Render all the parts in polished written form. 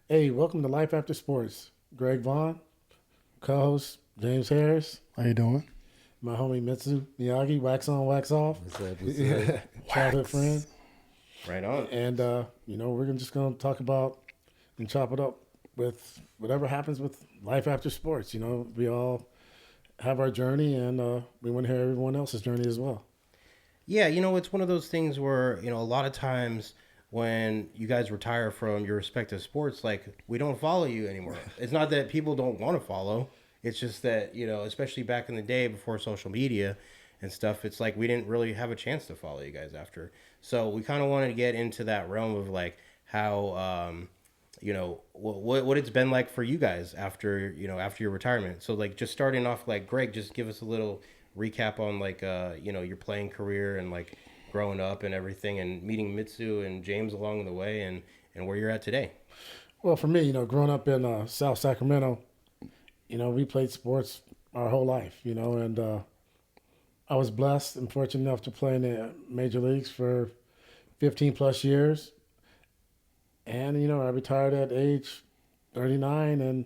Hey, welcome to Life After Sports. Greg Vaughn, co-host James Harris, How you doing? my homie Mitsu Miyagi, wax on, wax off, What's up? What's up? childhood friend, Wax. Right on. and we're just gonna talk about and chop it up with whatever happens with life after sports. We all have our journey, and we want to hear everyone else's journey as well. Yeah, it's one of those things where, a lot of times when you guys retire from your respective sports, like we don't follow you anymore. It's not that people don't want to follow. It's just that, especially back in the day before social media and stuff, it's like we didn't really have a chance to follow you guys after. So we kind of wanted to get into that realm of like how, what it's been like for you guys after, after your retirement. So like just starting off, like Greg, just give us a little recap on like, your playing career and like growing up and everything and meeting Mitsu and James along the way and where you're at today. Well, for me, growing up in South Sacramento, we played sports our whole life, and I was blessed and fortunate enough to play in the major leagues for 15 plus years. And, I retired at age 39, and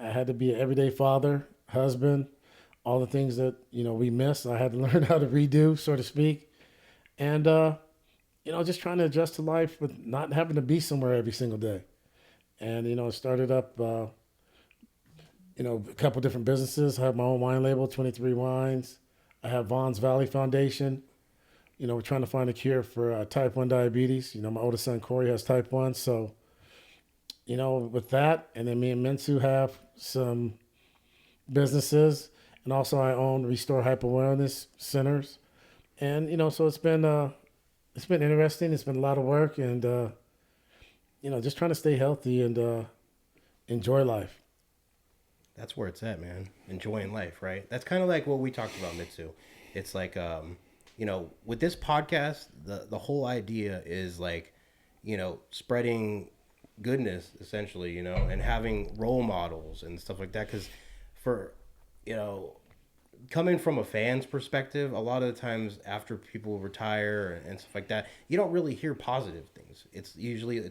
I had to be an everyday father, husband, all the things that, we miss. I had to learn how to redo, so to speak. And, just trying to adjust to life with not having to be somewhere every single day. And, started up, a couple different businesses. I have my own wine label, 23 Wines. I have Vaughn's Valley Foundation. We're trying to find a cure for type 1 diabetes. My oldest son, Corey, has type 1. So, with that, and then me and Mitsu have some businesses. And also I own Restore Hyper Wellness Centers. And, so it's been interesting. It's been a lot of work. And, just trying to stay healthy and enjoy life. That's where it's at, man. Enjoying life, right? That's kind of like what we talked about, Mitsu. It's like, with this podcast, the whole idea is like, spreading goodness essentially, and having role models and stuff like that. Because for, you know, coming from a fan's perspective, a lot of the times after people retire and stuff like that, you don't really hear positive things. It's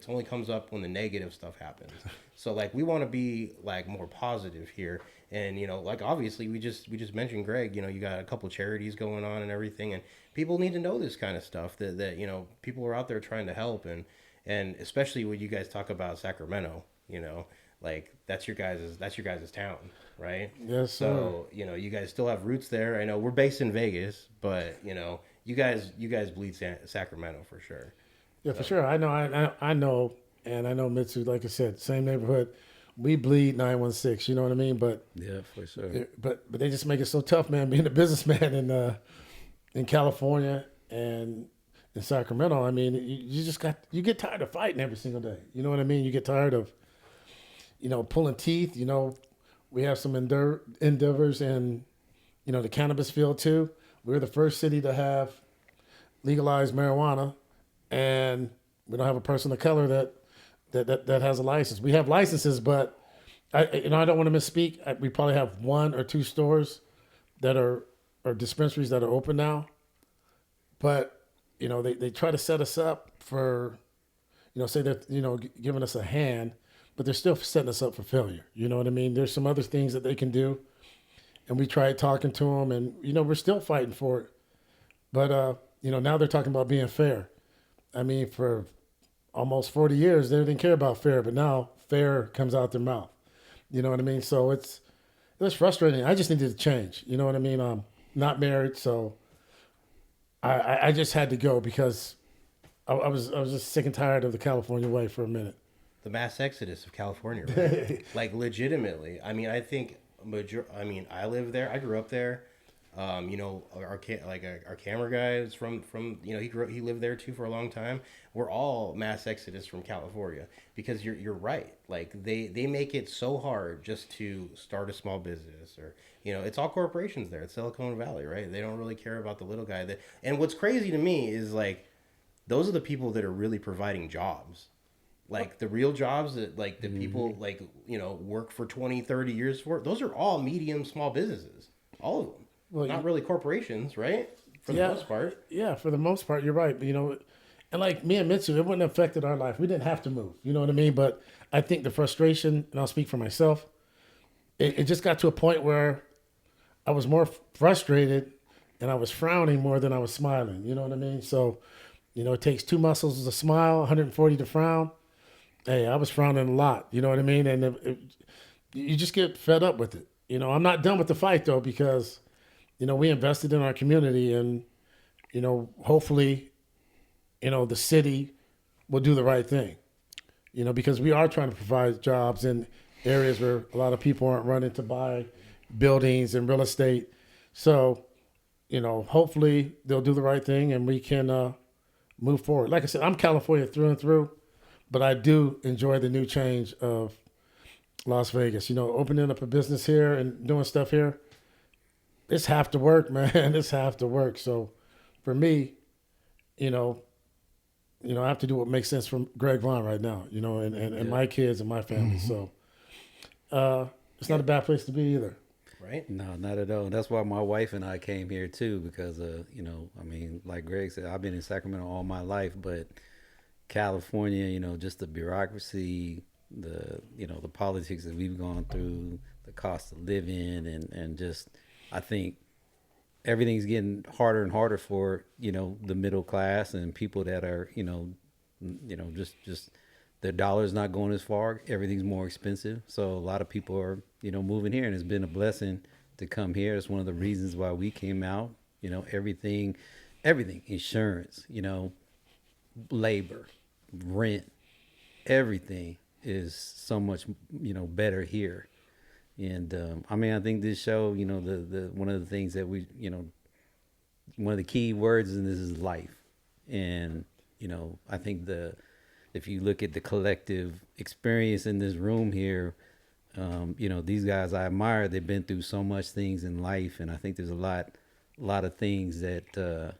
only comes up when the negative stuff happens. So like we want to be like more positive here, and like obviously we just mentioned Greg. You got a couple charities going on and everything, and people need to know this kind of stuff that people are out there trying to help, and especially when you guys talk about Sacramento, like that's your guys' town, right? Yes, sir. So you guys still have roots there. I know we're based in Vegas, but you guys bleed Sacramento for sure. Yeah, for So sure. I know, and I know Mitsu, like I said, same neighborhood. We bleed 916, you know what I mean? But Yeah, for sure. but they just make it so tough, man, being a businessman in California and in Sacramento. I mean, you get tired of fighting every single day. You know what I mean? You get tired of, pulling teeth. We have some endeavors in, the cannabis field too. We're the first city to have legalized marijuana, and we don't have a person of color that has a license. We have licenses, but I don't want to misspeak. We probably have one or two stores that are or dispensaries that are open now, but they try to set us up for, say that giving us a hand, but they're still setting us up for failure. You know what I mean? There's some other things that they can do, and we tried talking to them, and we're still fighting for it. But now they're talking about being fair. I mean, for almost 40 years, they didn't care about fair, but now fair comes out their mouth. You know what I mean? So it was frustrating. I just needed to change. You know what I mean? I'm not married, so I just had to go because I was just sick and tired of the California way for a minute. the mass exodus of California, right? Like legitimately. I mean, I think I live there. I grew up there. Our camera guy is from he lived there too for a long time. We're all mass exodus from California because you're right. Like they make it so hard just to start a small business, or it's all corporations there. It's Silicon Valley, right? They don't really care about the little guy. And what's crazy to me is like those are the people that are really providing jobs. Like the real jobs that like the people like work for 20, 30 years for, those are all medium small businesses, all of them. Well, Not really corporations, right? For the yeah, most part. yeah, for the most part, you're right. But, And like me and Mitsu, it wouldn't have affected our life. We didn't have to move. You know what I mean? But I think the frustration, and I'll speak for myself, it just got to a point where I was more frustrated and I was frowning more than I was smiling. You know what I mean? So, it takes 2 muscles to smile, 140 to frown. Hey, I was frowning a lot. You know what I mean? And you just get fed up with it. I'm not done with the fight though, because, we invested in our community and, hopefully, the city will do the right thing, because we are trying to provide jobs in areas where a lot of people aren't running to buy buildings and real estate. So, hopefully they'll do the right thing and we can move forward. Like I said, I'm California through and through, but I do enjoy the new change of Las Vegas. Opening up a business here and doing stuff here, it's half the work, man. It's half the work. So for me, I have to do what makes sense for Greg Vaughn right now, and my kids and my family. So it's not a bad place to be either. Right? No, not at all. That's why my wife and I came here too, because like Greg said, I've been in Sacramento all my life, but California, just the bureaucracy, the politics that we've gone through, the cost of living, and just I think everything's getting harder and harder for the middle class and people that are just their dollar's not going as far. Everything's more expensive, so a lot of people are moving here, and it's been a blessing to come here. It's one of the reasons why we came out. Everything, insurance, labor, rent, everything is so much better here. And I think this show, the one of the things that we, one of the key words in this is life. And I think if you look at the collective experience in this room here, these guys I admire. They've been through so much things in life, and I think there's a lot of things that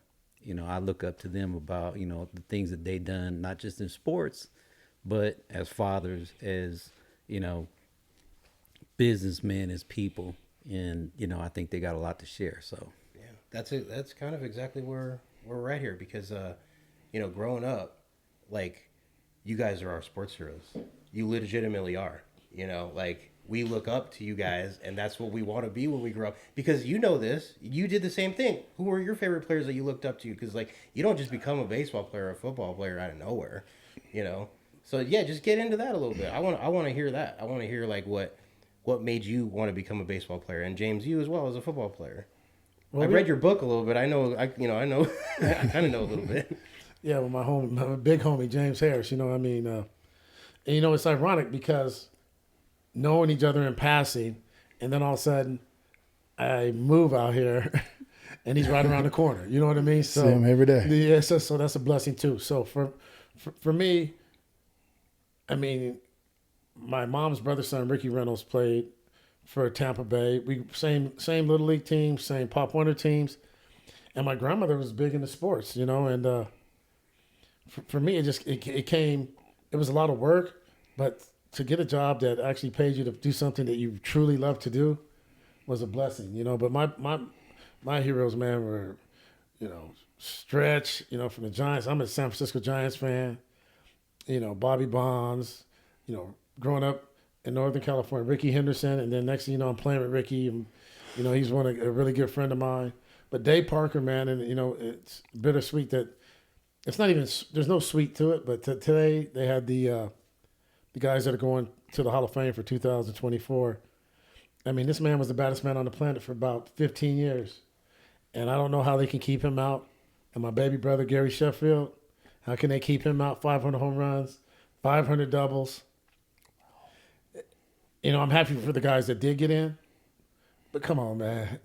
I look up to them about. The things that they done, not just in sports, but as fathers, as businessmen, as people, and I think they got a lot to share. So yeah, that's it. That's kind of exactly where we're right here, because growing up, like, you guys are our sports heroes. You legitimately are. We look up to you guys, and that's what we want to be when we grow up. Because this, you did the same thing. Who were your favorite players that you looked up to? Because you don't just become a baseball player or a football player out of nowhere, So yeah, just get into that a little bit. I want to hear that. I want to hear what made you want to become a baseball player, and James, you as well as a football player. Well, I read your book a little bit. I know. I know. I kind of know a little bit. Yeah, well, my big homie James Harris. And it's ironic because knowing each other in passing, and then all of a sudden, I move out here, and he's right around the corner. You know what I mean? So see him every day. Yeah, so that's a blessing too. So for me, my mom's brother's son Ricky Reynolds played for Tampa Bay. We same little league teams, same Pop Warner teams, and my grandmother was big into sports. And for me, it came. It was a lot of work, but to get a job that actually paid you to do something that you truly love to do was a blessing. But my heroes, man, were Stretch. From the Giants. I'm a San Francisco Giants fan. Bobby Bonds. Growing up in Northern California, Ricky Henderson, and then next thing you know, I'm playing with Ricky, and he's a really good friend of mine. But Dave Parker, man, and it's bittersweet that it's not even. There's no sweet to it, but today they had the guys that are going to the Hall of Fame for 2024. This man was the baddest man on the planet for about 15 years, and I don't know how they can keep him out. And my baby brother Gary Sheffield, how can they keep him out? 500 home runs, 500 doubles. I'm happy for the guys that did get in, but come on, man.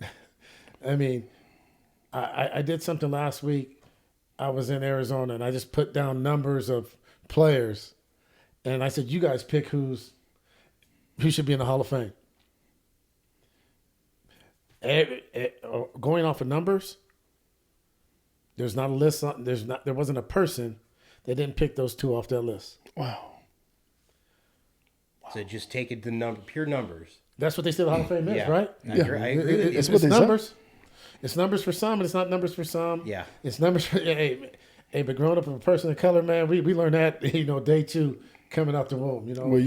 I did something last week. I was in Arizona, and I just put down numbers of players, and I said, you guys pick who should be in the Hall of Fame. Going off of numbers, there's not a list. There wasn't a person that didn't pick those two off that list. Wow. So just take it to pure numbers. That's what they said the Hall of Fame is, Yeah. right? I agree with you. It's numbers. It's numbers for some, and it's not numbers for some. Yeah. It's numbers for. Hey, Hey, but growing up as a person of color, man, we learned that day 2 coming out the womb. Well,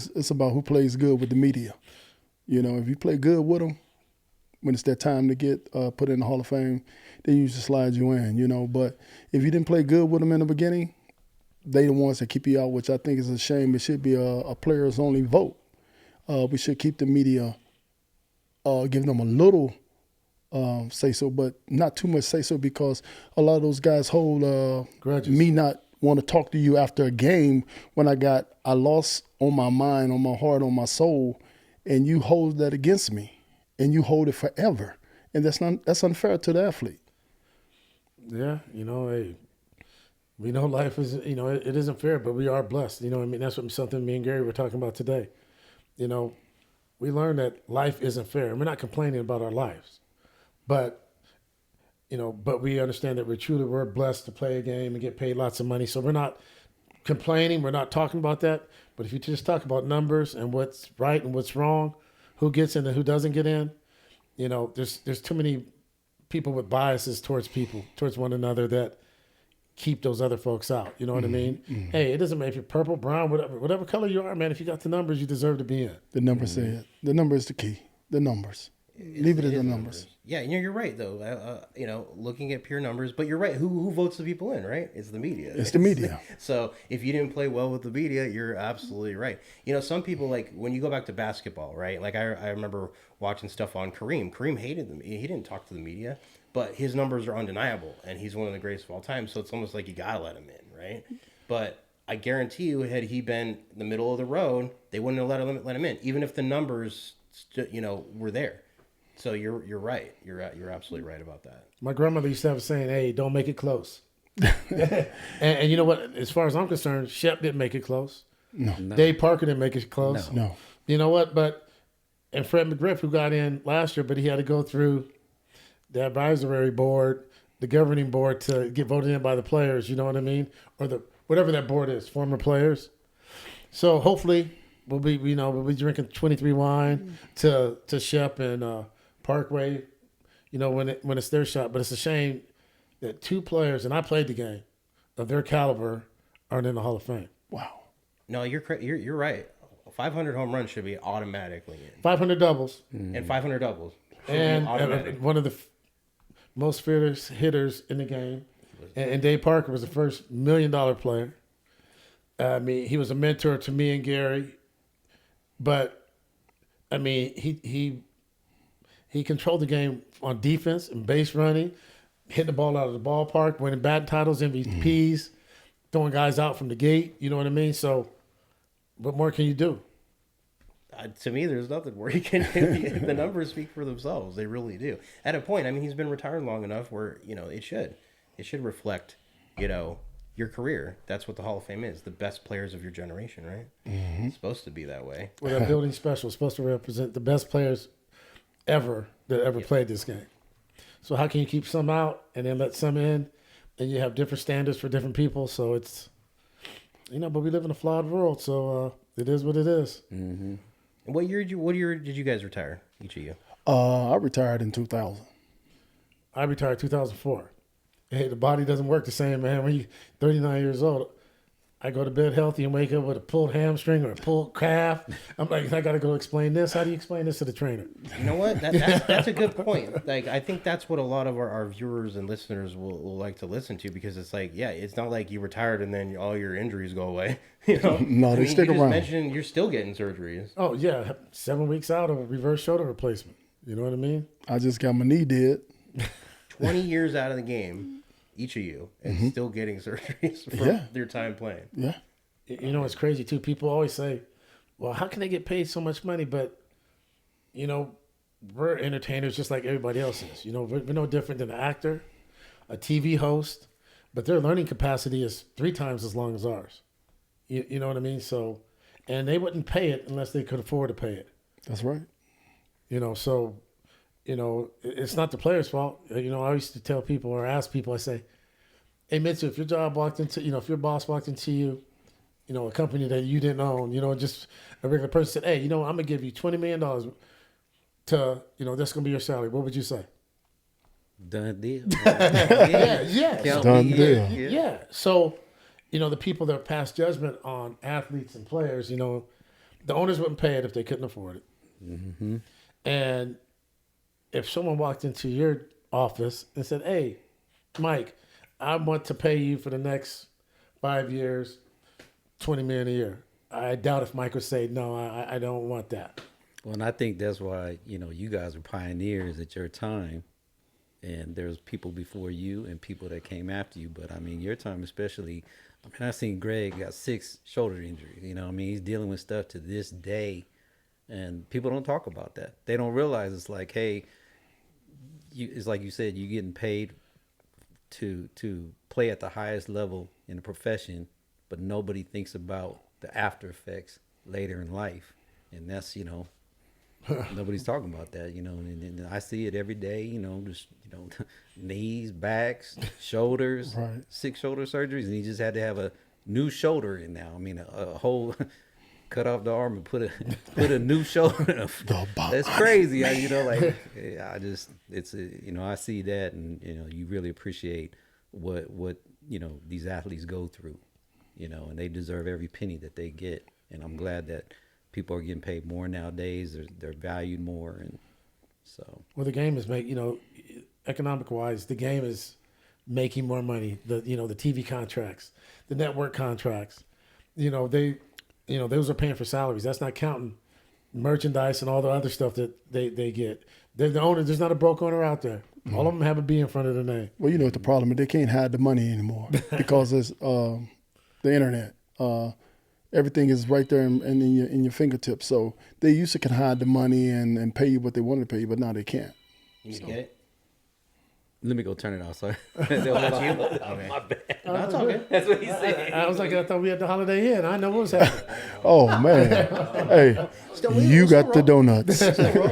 it's about who plays good with the media. If you play good with them, when it's their time to get put in the Hall of Fame, they usually slide you in. But if you didn't play good with them in the beginning, they the ones that keep you out, which I think is a shame. It should be a players only vote. We should keep the media, give them a little say so, but not too much say so, because a lot of those guys hold grudges. Me not want to talk to you after a game when I lost on my mind, on my heart, on my soul, and you hold that against me, and you hold it forever, and that's unfair to the athlete. Yeah, hey, we know life is, it isn't fair, but we are blessed. That's something me and Gary were talking about today. We learned that life isn't fair, and we're not complaining about our lives. But we understand that we're blessed to play a game and get paid lots of money. So we're not complaining. We're not talking about that. But if you just talk about numbers and what's right and what's wrong, who gets in and who doesn't get in, there's too many people with biases towards one another that keep those other folks out. You know what I mean? Mm-hmm. Hey, it doesn't matter if you're purple, brown, whatever color you are, man. If you got the numbers, you deserve to be in. The numbers say it. The number is the key. The numbers. Leave it at the numbers. Yeah, you're right though. Looking at pure numbers, but you're right. Who votes the people in? Right? It's the media. It's the media. So if you didn't play well with the media, you're absolutely right. Some people, like when you go back to basketball, right? Like I remember watching stuff on Kareem. Kareem hated them. He didn't talk to the media, but his numbers are undeniable, and he's one of the greatest of all time. So it's almost like you gotta let him in, right? But I guarantee you, had he been in the middle of the road, they wouldn't have let him in, even if the numbers, were there. So you're right. You're absolutely right about that. My grandmother used to have a saying, "Hey, don't make it close." and you know what? As far as I'm concerned, Shep didn't make it close. No. Dave Parker didn't make it close. No. You know what? And Fred McGriff, who got in last year, but he had to go through the advisory board, the governing board, to get voted in by the players. You know what I mean? Or whatever that board is, former players. So hopefully we'll be drinking 23 wine to Shep and Parkway, when it's their shot. But it's a shame that 2 players, and I played the game, of their caliber aren't in the Hall of Fame. Wow. No, you're right. 500 home runs should be automatically in. 500 doubles. And 500 doubles. And one of the most fearless hitters in the game. And Dave Parker was the first $1 million player. I mean, he was a mentor to me and Gary. But, I mean, he controlled the game on defense and base running, hitting the ball out of the ballpark, winning batting titles, MVPs, throwing guys out from the gate. You know what I mean? So, what more can you do? To me, there's nothing more you can do. The numbers speak for themselves. They really do. At a point, I mean, he's been retired long enough where, it should reflect, your career. That's what the Hall of Fame is. The best players of your generation, right? Mm-hmm. It's supposed to be that way. Well, that building special is supposed to represent the best players ever played this game. So how can you keep some out and then let some in, and you have different standards for different people? So it's, but we live in a flawed world, so it is what it is. Mm-hmm. What year did you guys retire, each of you? I retired in 2000. I retired 2004. Hey, the body doesn't work the same, man. When you're 39 years old, I go to bed healthy and wake up with a pulled hamstring or a pulled calf. I'm like, I got to go explain this. How do you explain this to the trainer? You know what? That's a good point. Like, I think that's what a lot of our viewers and listeners will like to listen to, because it's like, yeah, it's not like you retired and then all your injuries go away. No, they stick around. You mentioned you're still getting surgeries. Oh, yeah. 7 weeks out of a reverse shoulder replacement. You know what I mean? I just got my knee did. 20 years out of the game, each of you, and still getting surgeries from your time playing. Yeah. It's crazy, too. People always say, well, how can they get paid so much money? But, we're entertainers just like everybody else is. We're no different than an actor, a TV host, but their learning capacity is 3 times as long as ours. You know what I mean? So, and they wouldn't pay it unless they could afford to pay it. That's right. It's not the player's fault. I used to tell people or ask people, I say, hey, Mitsu, if your if your boss walked into you, a company that you didn't own, just a regular person said, hey, I'm going to give you $20 million to, that's going to be your salary. What would you say? Done deal. Yeah. Count Done me deal. in. Yeah. So, the people that pass judgment on athletes and players, the owners wouldn't pay it if they couldn't afford it. Mm-hmm. And if someone walked into your office and said, "Hey, Mike, I want to pay you for the next 5 years, $20 million a year," I doubt if Mike would say, "No, I don't want that." Well, and I think that's why, you guys are pioneers at your time. And there's people before you and people that came after you. But, I mean, your time especially, I seen Greg got 6 shoulder injuries. He's dealing with stuff to this day. And people don't talk about that. They don't realize it's like, hey, it's like you said, you're getting paid to play at the highest level in the profession, but nobody thinks about the after effects later in life. And that's, nobody's talking about that, and I see it every day, just, knees, backs, shoulders, Right. 6 shoulder surgeries. And he just had to have a new shoulder in now. A whole cut off the arm and put a new shoulder. That's crazy. I see that, and, you really appreciate what, these athletes go through, and they deserve every penny that they get. And I'm glad that people are getting paid more nowadays. They're valued more, and so. Well, the game is economic wise, the game is making more money. The TV contracts, the network contracts, those are paying for salaries. That's not counting merchandise and all the other stuff that they get. They're the owner. There's not a broke owner out there. Mm-hmm. All of them have a B in front of the name. Well, what the problem is? They can't hide the money anymore because it's the internet. Everything is right there in your fingertips. So they used to can hide the money and pay you what they wanted to pay you, but now they can't. You get it? Let me go turn it off, sorry. That's you? Okay. My bad. No, it's okay. That's what he said. I was like, I thought we had the Holiday Inn. I know what was happening. Oh, man. Hey, you got the donuts.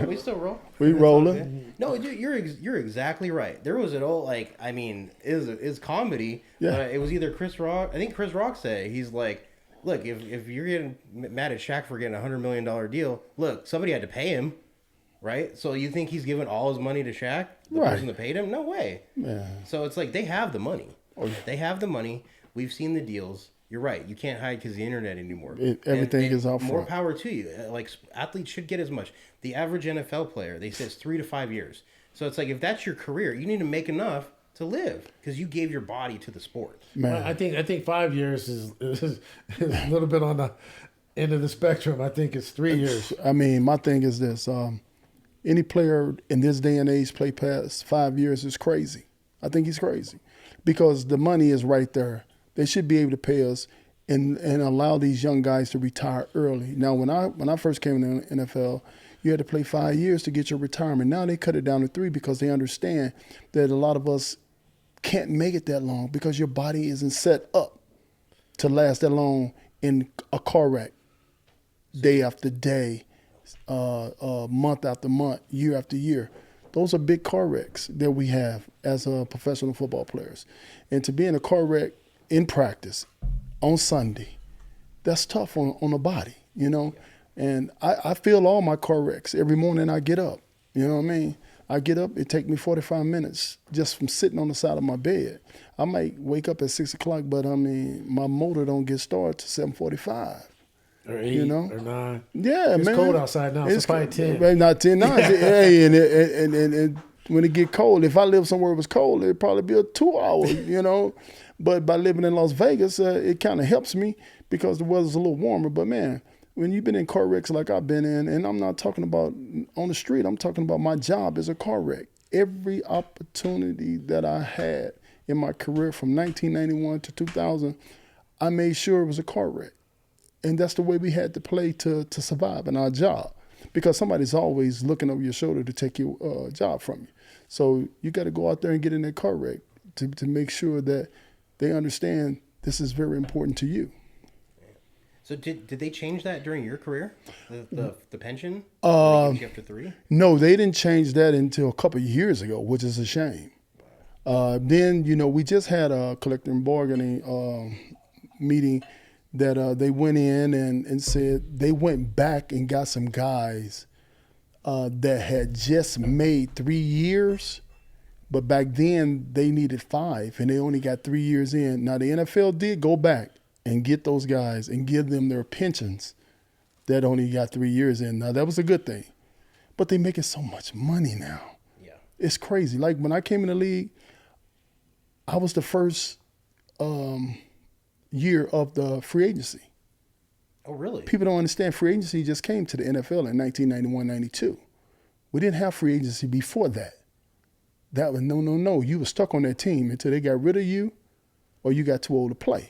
We still roll. We rolling. No, you're exactly right. There was an old, is comedy. Yeah. It was either Chris Rock. I think Chris Rock said, he's like, look, if you're getting mad at Shaq for getting a $100 million deal, look, somebody had to pay him, right? So you think he's giving all his money to Shaq, the person that paid him? No way. Yeah. So it's like they have the money. They have the money. We've seen the deals. You're right. You can't hide because the internet anymore. Everything is out More front. power to you. Athletes should get as much. The average NFL player, they say it's 3 to 5 years. So it's like if that's your career, you need to make enough to live because you gave your body to the sport. Man. Well, I think 5 years is a little bit on the end of the spectrum. I think it's 3 years. My thing is this. Any player in this day and age play past 5 years is crazy. I think he's crazy because the money is right there. They should be able to pay us and allow these young guys to retire early. Now, when I first came in the NFL, you had to play 5 years to get your retirement. Now they cut it down to 3 because they understand that a lot of us can't make it that long because your body isn't set up to last that long in a car wreck, day after day, month after month, year after year. Those are big car wrecks that we have as professional football players. And to be in a car wreck in practice on Sunday, that's tough on the body, And I feel all my car wrecks every morning I get up. You know what I mean? I get up, it takes me 45 minutes just from sitting on the side of my bed. I might wake up at 6 o'clock, but my motor don't get started till 7:45. Or 8 or 9. Yeah, it's man. cold outside now. It's probably 10. Right, not 10, 9. Hey, and when it get cold, if I live somewhere it was cold, it'd probably be a 2 hour, But by living in Las Vegas, it kind of helps me because the weather's a little warmer. But man, when you've been in car wrecks like I've been in, and I'm not talking about on the street, I'm talking about my job as a car wreck. Every opportunity that I had in my career from 1991 to 2000, I made sure it was a car wreck. And that's the way we had to play to survive in our job because somebody's always looking over your shoulder to take your job from you. So you got to go out there and get in that car wreck to make sure that they understand this is very important to you. So did they change that during your career, the pension? After 3? No, they didn't change that until a couple of years ago, which is a shame. Then, we just had a collective bargaining meeting that they went in and said they went back and got some guys that had just made 3 years But back then, they needed 5, and they only got 3 years in. Now, the NFL did go back and get those guys and give them their pensions that only got 3 years in. Now, that was a good thing. But they making so much money now. Yeah. It's crazy. Like, when I came in the league, I was the first year of the free agency. Oh, really? People don't understand free agency just came to the NFL in 1991, 92. We didn't have free agency before that. That was no. You were stuck on that team until they got rid of you or you got too old to play.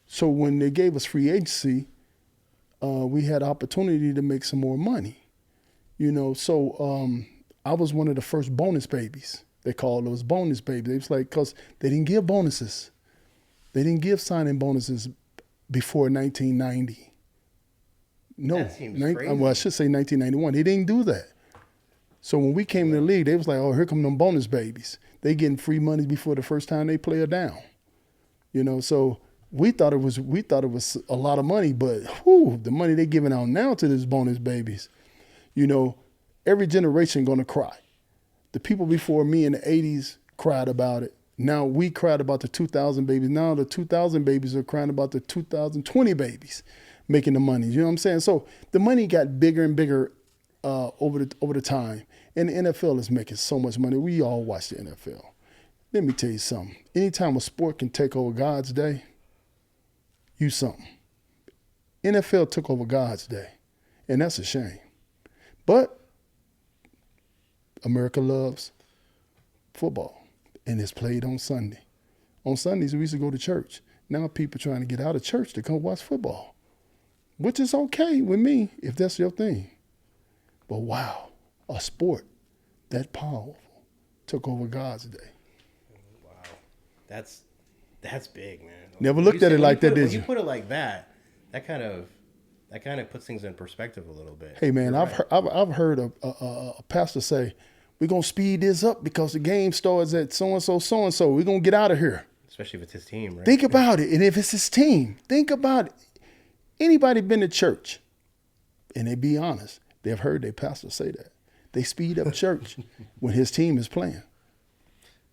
So when they gave us free agency, we had opportunity to make some more money. You know, so I was one of the first bonus babies. They called those bonus babies. It was like, because they didn't give bonuses. They didn't give signing bonuses before 1990. No. That seems crazy. Well, I should say 1991. They didn't do that. So when we came in the league, they was like, oh, here come them bonus babies. They getting free money before the first time they play a down. You know, so we thought it was a lot of money, but whew, the money they giving out now to these bonus babies, you know, every generation gonna cry. The people before me in the 80s cried about it. Now we cried about the 2000 babies. Now the 2000 babies are crying about the 2020 babies making the money. You know what I'm saying? So the money got bigger and bigger over the time. And the NFL is making so much money. We all watch the NFL. Let me tell you something. Anytime a sport can take over God's day, you something. NFL took over God's day, and that's a shame. But America loves football, and it's played on Sunday. On Sundays, we used to go to church. Now people trying to get out of church to come watch football, which is okay with me if that's your thing. But wow, a sport that powerful took over God's day. Wow, that's big, man. Never looked at it like that, did you? When you put it like that, that kind of puts things in perspective a little bit. Hey man, I've heard a pastor say, "We're gonna speed this up because the game starts at so and so. We're gonna get out of here." Especially if it's his team, right? Think about it, and if it's his team, think about it. Anybody been to church, and they be honest, they've heard their pastor say that. They speed up church when his team is playing.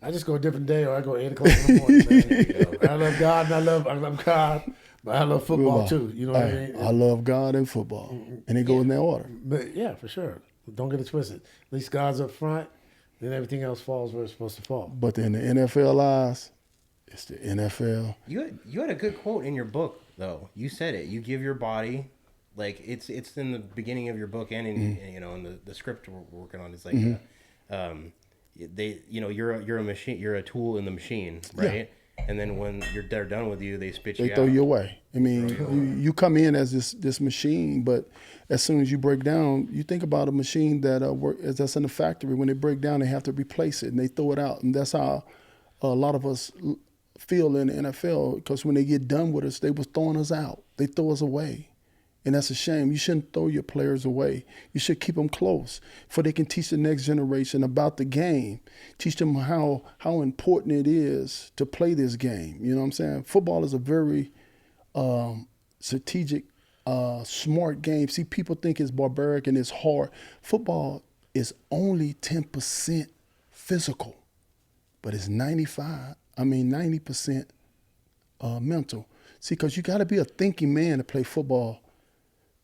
I just go a different day, or I go 8 o'clock in the morning. Man. You know, I love God, and I love God, but I love football too. You know what I mean? I love God and football, and it goes in that order. But yeah, for sure. Don't get it twisted. At least God's up front, then everything else falls where it's supposed to fall. But in the NFL eyes, it's the NFL. You had a good quote in your book, though. You said it. You give your body, like it's in the beginning of your book and in in the script we're working on. It's like you're a machine, you're a tool in the machine, right? Yeah. And then when they're done with you, they spit you out. They throw you away. I mean, you come in as this machine, but as soon as you break down, you think about a machine that's in the factory. When they break down, they have to replace it, and they throw it out. And that's how a lot of us feel in the NFL, because when they get done with us, they was throwing us out. They throw us away. And that's a shame. You shouldn't throw your players away. You should keep them close, for they can teach the next generation about the game, teach them how important it is to play this game. You know what I'm saying? Football is a very strategic, smart game. See, people think it's barbaric and it's hard. Football is only 10% physical, but it's 90% mental. See, because you got to be a thinking man to play football.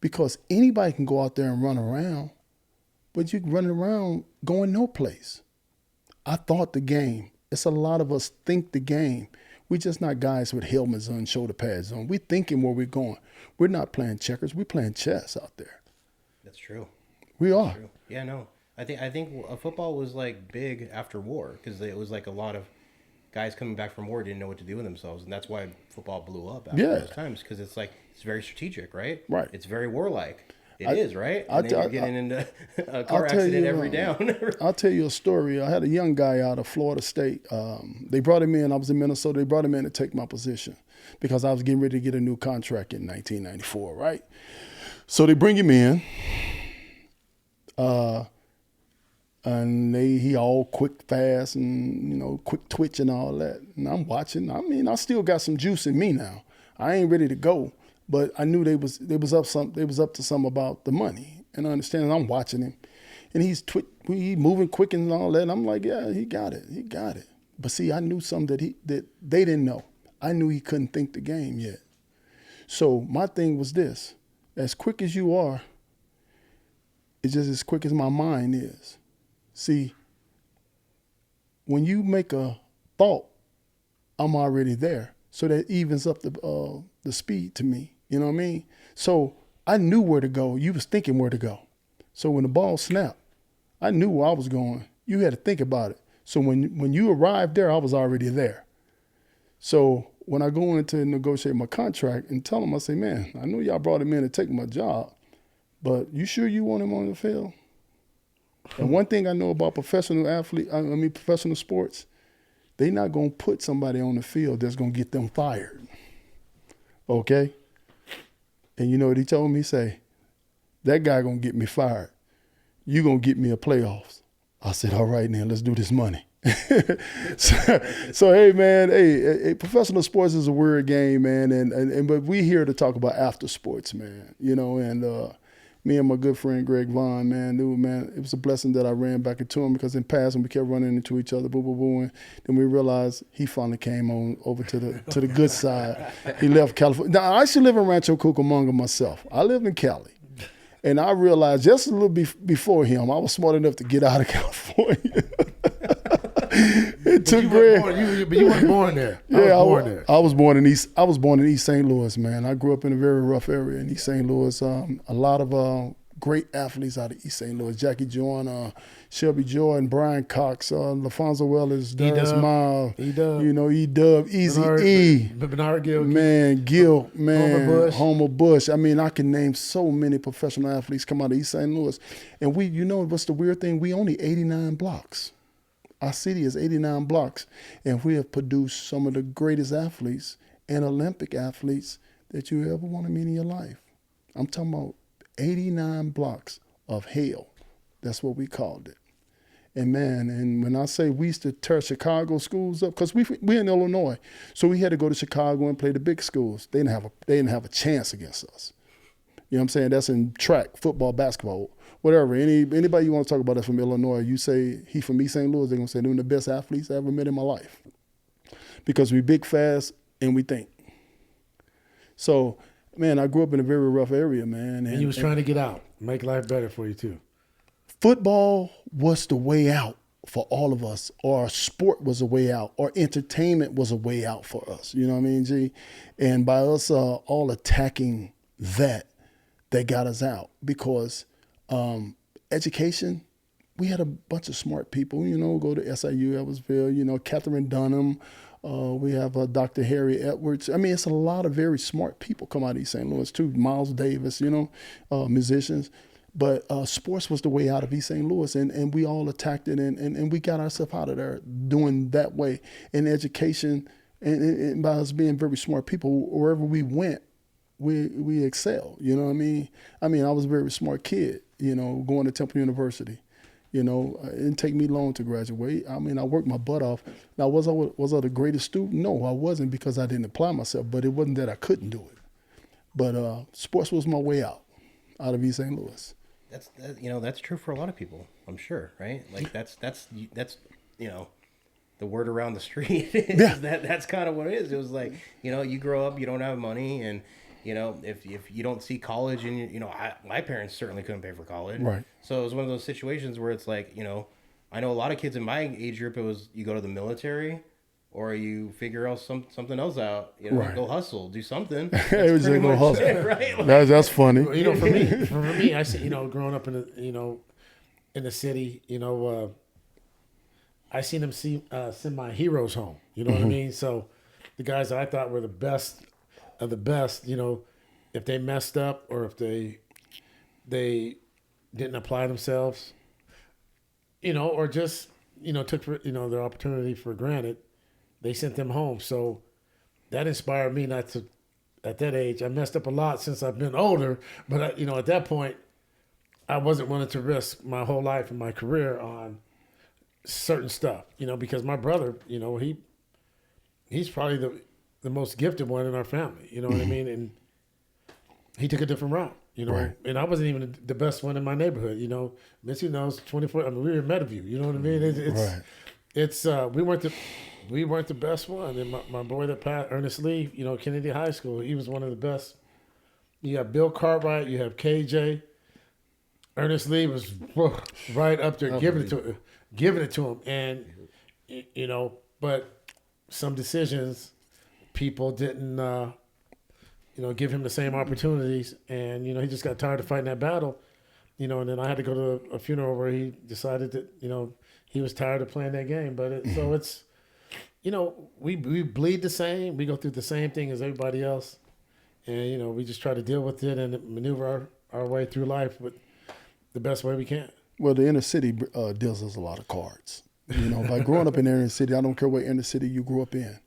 Because anybody can go out there and run around, but you can run around going no place. I thought the game. It's a lot of us think the game. We're just not guys with helmets on, shoulder pads on. We're thinking where we're going. We're not playing checkers. We're playing chess out there. That's true. We are. True. Yeah, no. I think football was like big after war, because it was like a lot of guys coming back from war didn't know what to do with themselves, and that's why football blew up after those times, because it's like it's very strategic, right? Right. It's very warlike. It is, right? And then you're getting into a car accident every down. I'll tell you a story. I had a young guy out of Florida State. They brought him in. I was in Minnesota. They brought him in to take my position because I was getting ready to get a new contract in 1994, right? So they bring him in. And he all quick, fast, and quick twitch and all that. And I'm watching. I mean, I still got some juice in me now. I ain't ready to go, but I knew they was up to something about the money. And I understand. I'm watching him, and he moving quick and all that. And I'm like, yeah, he got it. But see, I knew something that they didn't know. I knew he couldn't think the game yet. So my thing was this: as quick as you are, it's just as quick as my mind is. See, when you make a thought, I'm already there. So that evens up the speed to me. You know what I mean? So I knew where to go. You was thinking where to go. So when the ball snapped, I knew where I was going. You had to think about it. So when you arrived there, I was already there. So when I go in to negotiate my contract and tell them, I say, man, I know y'all brought him in to take my job, but you sure you want him on the field? And one thing I know about professional sports, they not going to put somebody on the field that's going to get them fired. Okay? And you know what he told me? He say, that guy going to get me fired. You going to get me a playoffs. I said, all right, now let's do this money. so hey, man, hey, professional sports is a weird game, man. But we here to talk about after sports, man. You know, and me and my good friend Greg Vaughn, man, it was a blessing that I ran back into him, because in passing we kept running into each other, and then we realized he finally came on over to the good side. He left California. Now I actually live in Rancho Cucamonga myself. I live in Cali, and I realized just a little before him, I was smart enough to get out of California. It took Greg. But you weren't born there. I was born in East St. Louis, man. I grew up in a very rough area in East St. Louis. A lot of great athletes out of East St. Louis: Jackie Jordan, Shelby Jordan, Brian Cox, LaFonso Wells, Darius Miles, E-Dub, Easy E, Bernard Gill, Homer Bush. I mean, I can name so many professional athletes come out of East St. Louis, and what's the weird thing? We only 89 blocks. Our city is 89 blocks, and we have produced some of the greatest athletes and Olympic athletes that you ever want to meet in your life. I'm talking about 89 blocks of hell. That's what we called it. And man, and when I say we used to tear Chicago schools up, because we're in Illinois, so we had to go to Chicago and play the big schools. They didn't have a chance against us. You know what I'm saying? That's in track, football, basketball, whatever. Anybody you want to talk about that's from Illinois, you say he from East St. Louis, they're going to say they're the best athletes I ever met in my life. Because we big, fast, and we think. So, man, I grew up in a very rough area, man. And you was trying to get out, make life better for you too. Football was the way out for all of us, or sport was a way out, or entertainment was a way out for us. You know what I mean, G? And by us all attacking that got us out, because education, we had a bunch of smart people, go to SIU, Edwardsville, Catherine Dunham, we have Dr. Harry Edwards. I mean, it's a lot of very smart people come out of East St. Louis too, Miles Davis, musicians. But sports was the way out of East St. Louis, and we all attacked it, and we got ourselves out of there doing that way. And education, and by us being very smart people, wherever we went, we excel, you know what I mean? I was a very smart kid, going to Temple University. It didn't take me long to graduate. I worked my butt off. Now, was I the greatest student? No, I wasn't, because I didn't apply myself, but it wasn't that I couldn't do it. But sports was my way out of East St. Louis. That's true for a lot of people, I'm sure, right? Like that's the word around the street is that's kind of what it is. It was like, you grow up, you don't have money, and if you don't see college, and my parents certainly couldn't pay for college, right? So it was one of those situations where it's like, I know a lot of kids in my age group, it was you go to the military, or you figure out something else out, right. Go hustle, do something. It was go hustle, it, right? Like, that's funny. For me, I see, growing up in the city, I seen them send my heroes home. You know what I mean? So the guys that I thought were the best of the best, if they messed up, or if they didn't apply themselves, or just took their opportunity for granted, they sent them home. So that inspired me not to. At that age, I messed up a lot since I've been older, but at that point, I wasn't willing to risk my whole life and my career on certain stuff, because my brother, he's probably the most gifted one in our family, you know what I mean? he took a different route. You know, Right. and I wasn't even the best one in my neighborhood. You know, Mitsu knows 24. I mean, we were in Meadowview. You know what I mean? Right. It's we weren't the best one. And my boy that passed, Ernest Lee, you know, Kennedy High School, he was one of the best. You have Bill Cartwright, you have KJ. Ernest Lee was right up there, giving it to him, and you know, but some decisions, people didn't, you know, give him the same opportunities, and you know, he just got tired of fighting that battle, you know, and then I had to go to a funeral where he decided that, you know, he was tired of playing that game, but so it's, you know, we bleed the same, we go through the same thing as everybody else, and you know, we just try to deal with it and maneuver our way through life with the best way we can. Well, the inner city deals us a lot of cards. You know, by growing up in the inner city, I don't care what inner city you grew up in.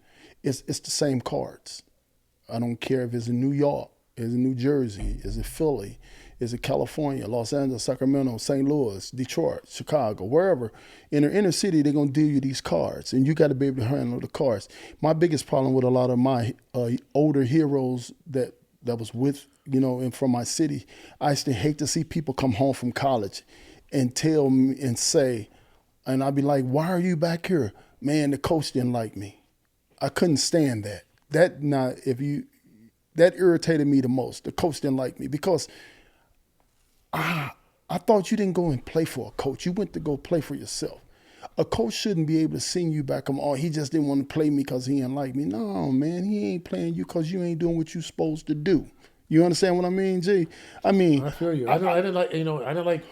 It's the same cards. I don't care if it's in New York, is it New Jersey, is it Philly, is it California, Los Angeles, Sacramento, St. Louis, Detroit, Chicago, wherever. In the inner city, they're going to deal you these cards, and you got to be able to handle the cards. My biggest problem with a lot of my older heroes that was with, you know, and from my city, I used to hate to see people come home from college and tell me and say, and I'd be like, why are you back here? Man, the coach didn't like me. I couldn't stand that. That irritated me the most. The coach didn't like me because I thought you didn't go and play for a coach. You went to go play for yourself. A coach shouldn't be able to sing you back. Oh, he just didn't want to play me because he didn't like me. No, man, he ain't playing you because you ain't doing what you're supposed to do. You understand what I mean, G? I mean, I feel you. I didn't like, you know, I didn't like.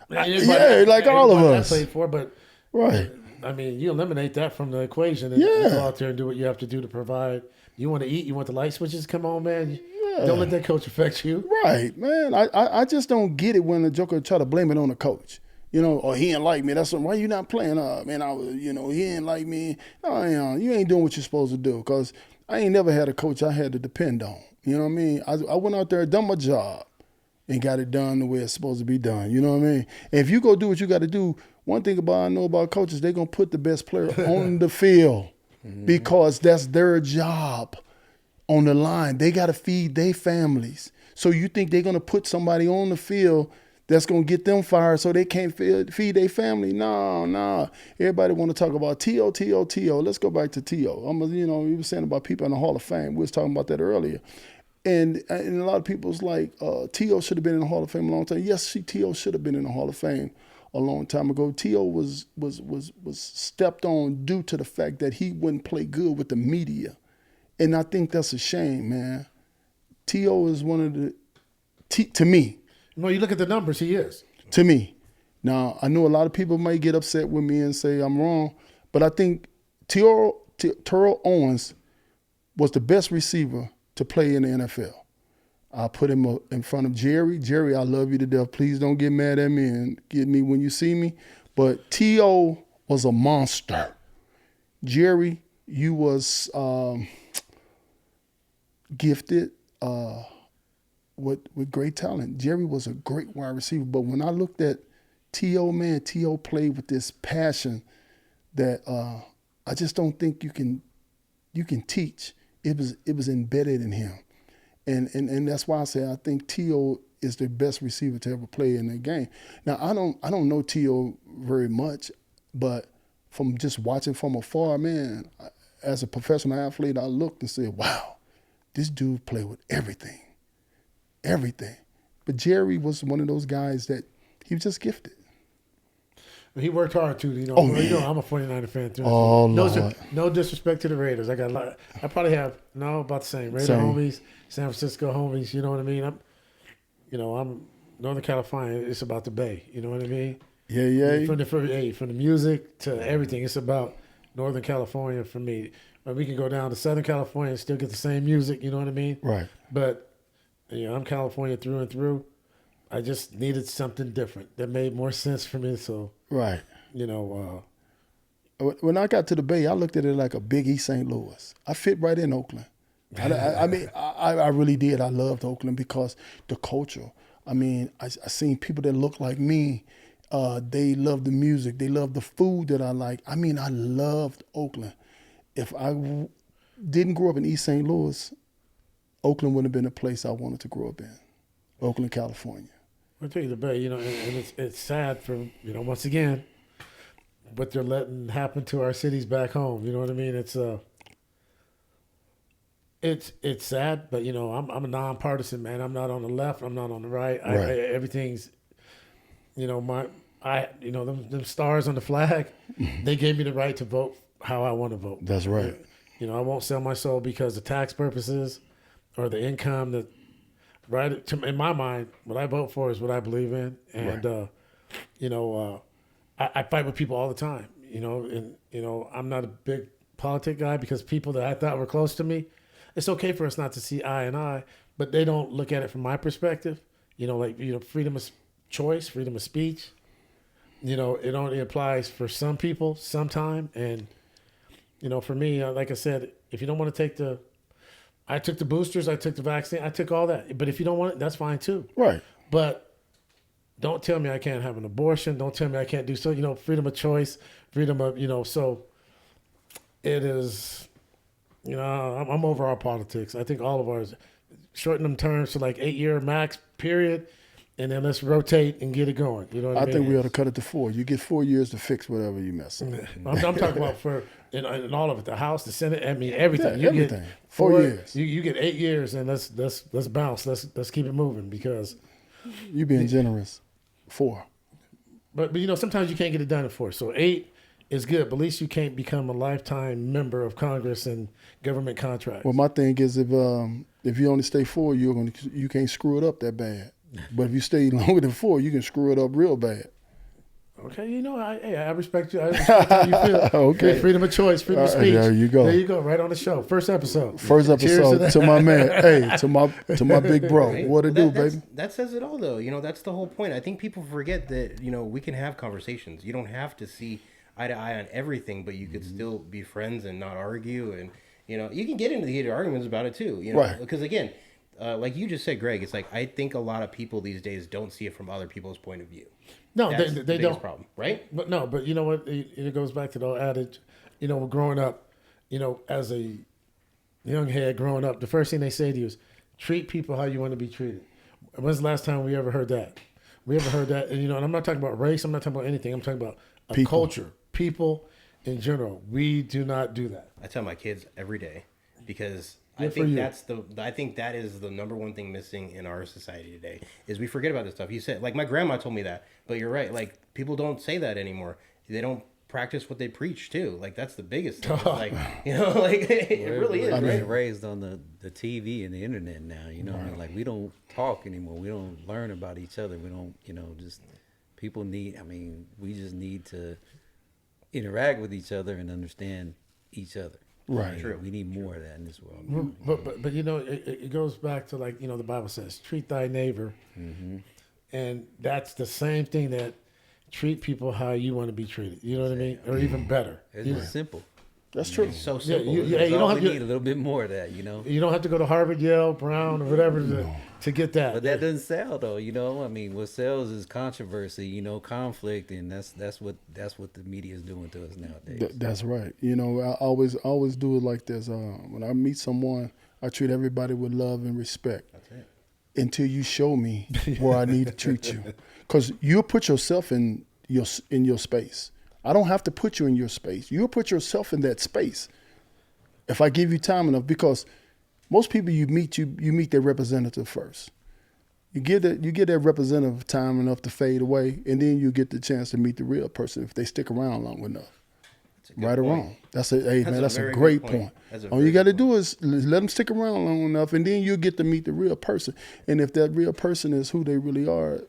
Like all of us. I played for, but right. I mean, you eliminate that from the equation and Yeah. go out there and do what you have to do to provide. You want to eat, you want the light switches. Come on, man. Don't let that coach affect you. Right, man. I just don't get it when the joker try to blame it on the coach. You know, or he didn't like me. That's why you not playing. Man, I was, you know, he didn't like me. No, you know, you ain't doing what you're supposed to do. Cause I ain't never had a coach I had to depend on. You know what I mean? I went out there, done my job, and got it done the way it's supposed to be done. You know what I mean? And if you go do what you got to do, one thing I know about coaches, they're gonna put the best player on the field because that's their job on the line. They got to feed their families. So you think they're gonna put somebody on the field that's gonna get them fired so they can't feed their family? No. Everybody want to talk about T.O. Let's go back to T.O. You know, you were saying about people in the Hall of Fame. We was talking about that earlier. And a lot of people's like, T.O. should have been in the Hall of Fame a long time. Yes, T.O. should have been in the Hall of Fame a long time ago. T.O. was stepped on due to the fact that he wouldn't play good with the media. And I think that's a shame, man. T.O. is one of the, to me. Well, you look at the numbers, he is. To me. Now, I know a lot of people might get upset with me and say I'm wrong, but I think Terrell Owens was the best receiver to play in the NFL. I put him in front of Jerry. Jerry, I love you to death. Please don't get mad at me and get me when you see me. But T.O. was a monster. Jerry, you was gifted with great talent. Jerry was a great wide receiver. But when I looked at T.O., man, T.O. played with this passion that I just don't think you can teach. It was embedded in him. And that's why I say I think T.O. is the best receiver to ever play in the game. Now I don't know T.O. very much, but from just watching from afar, man, as a professional athlete, I looked and said, wow, this dude played with everything. Everything. But Jerry was one of those guys that he was just gifted. He worked hard too, you know. Oh, well, you know, man. I'm a 49er fan too. Oh, Lord. No disrespect to the Raiders. I probably have about the same. Raider Same. homies, San Francisco homies. You know what I mean? I'm Northern California. It's about the Bay. You know what I mean? Yeah. From the music to everything, it's about Northern California for me. But we can go down to Southern California and still get the same music. You know what I mean? Right. But you know, I'm California through and through. I just needed something different that made more sense for me. So, Right. you know, When I got to the Bay, I looked at it like a big East St. Louis. I fit right in Oakland. I mean, I really did. I loved Oakland because the culture. I mean, I seen people that look like me. They love the music. They love the food that I like. I mean, I loved Oakland. If I didn't grow up in East St. Louis, Oakland would have been the place I wanted to grow up in. Oakland, California. I'll tell you the Bay, and it's sad for, once again, what they're letting happen to our cities back home. You know what I mean? It's sad, but I'm a nonpartisan man. I'm not on the left. I'm not on the right. Everything's, them stars on the flag. They gave me the right to vote how I want to vote. That's right. I won't sell my soul because of tax purposes or the income that. Right, in my mind, what I vote for is what I believe in, and I fight with people all the time. I'm not a big politic guy because people that I thought were close to me, it's okay for us not to see eye and eye, but they don't look at it from my perspective. Freedom of choice, freedom of speech. It only applies for some people sometime, and for me, like I said, if you don't want to take I took the boosters, I took the vaccine, I took all that. But if you don't want it, that's fine too. Right. But don't tell me I can't have an abortion. Don't tell me I can't do so. Freedom of choice, freedom of, so it is, I'm over our politics. I think all of ours, shorten them terms to like 8-year max period, and then let's rotate and get it going. You know what I mean? I think we ought to cut it to 4. You get 4 years to fix whatever you mess up. I'm talking about in all of it, the House, the Senate, everything. Yeah, everything. 4 years. You get 8 years, and let's bounce. Let's keep it moving because you being generous. 4. But sometimes you can't get it done in 4. So 8 is good, but at least you can't become a lifetime member of Congress and government contracts. Well, my thing is if you only stay 4, you can't screw it up that bad. But if you stay longer than 4, you can screw it up real bad. Okay, I respect you. I respect how you feel. Okay. Freedom of choice, freedom of speech. There you go. There you go. Right on the show. First episode. Cheers to my man. Hey, to my big bro. Right? What it do, baby? That says it all, though. That's the whole point. I think people forget that we can have conversations. You don't have to see eye to eye on everything, but you could still be friends and not argue. And you can get into the heated arguments about it too. Right. Because again, like you just said, Greg, it's like I think a lot of people these days don't see it from other people's point of view. No, That's they the don't. problem, right? But you know what? It goes back to the old adage. Growing up, as a young head growing up, the first thing they say to you is, treat people how you want to be treated. When's the last time we ever heard that? And I'm not talking about race. I'm not talking about anything. I'm talking about a culture, people in general. We do not do that. I tell my kids every day because Good I for think you. I think that is the number one thing missing in our society today is we forget about this stuff. You said, like, my grandma told me that, but you're right. Like, people don't say that anymore. They don't practice what they preach too. Like, that's the biggest thing. Like, it really is. We're raised on the TV and the internet now. I mean, like, we don't talk anymore. We don't learn about each other. We don't, just people need. I mean, we just need to interact with each other and understand each other. Right. True. We need more of that in this world. But it goes back to, like, the Bible says, treat thy neighbor. Mm-hmm. And that's the same thing that treat people how you want to be treated. You know what I mean? Or even better. It's just simple. That's true. It's so simple. you don't have we to need a little bit more of that, You don't have to go to Harvard, Yale, Brown, or whatever to get that. But that doesn't sell, though. I mean, what sells is controversy, conflict, and that's what the media is doing to us nowadays. That's right. I always do it like this. When I meet someone, I treat everybody with love and respect. That's it. Until you show me where I need to treat you, because you'll put yourself in your space. I don't have to put you in your space. You'll put yourself in that space if I give you time enough, because most people you meet their representative first. You get that representative time enough to fade away, and then you get the chance to meet the real person if they stick around long enough. Right or wrong. That's a great point. All you got to do is let them stick around long enough, and then you'll get to meet the real person. And if that real person is who they really are,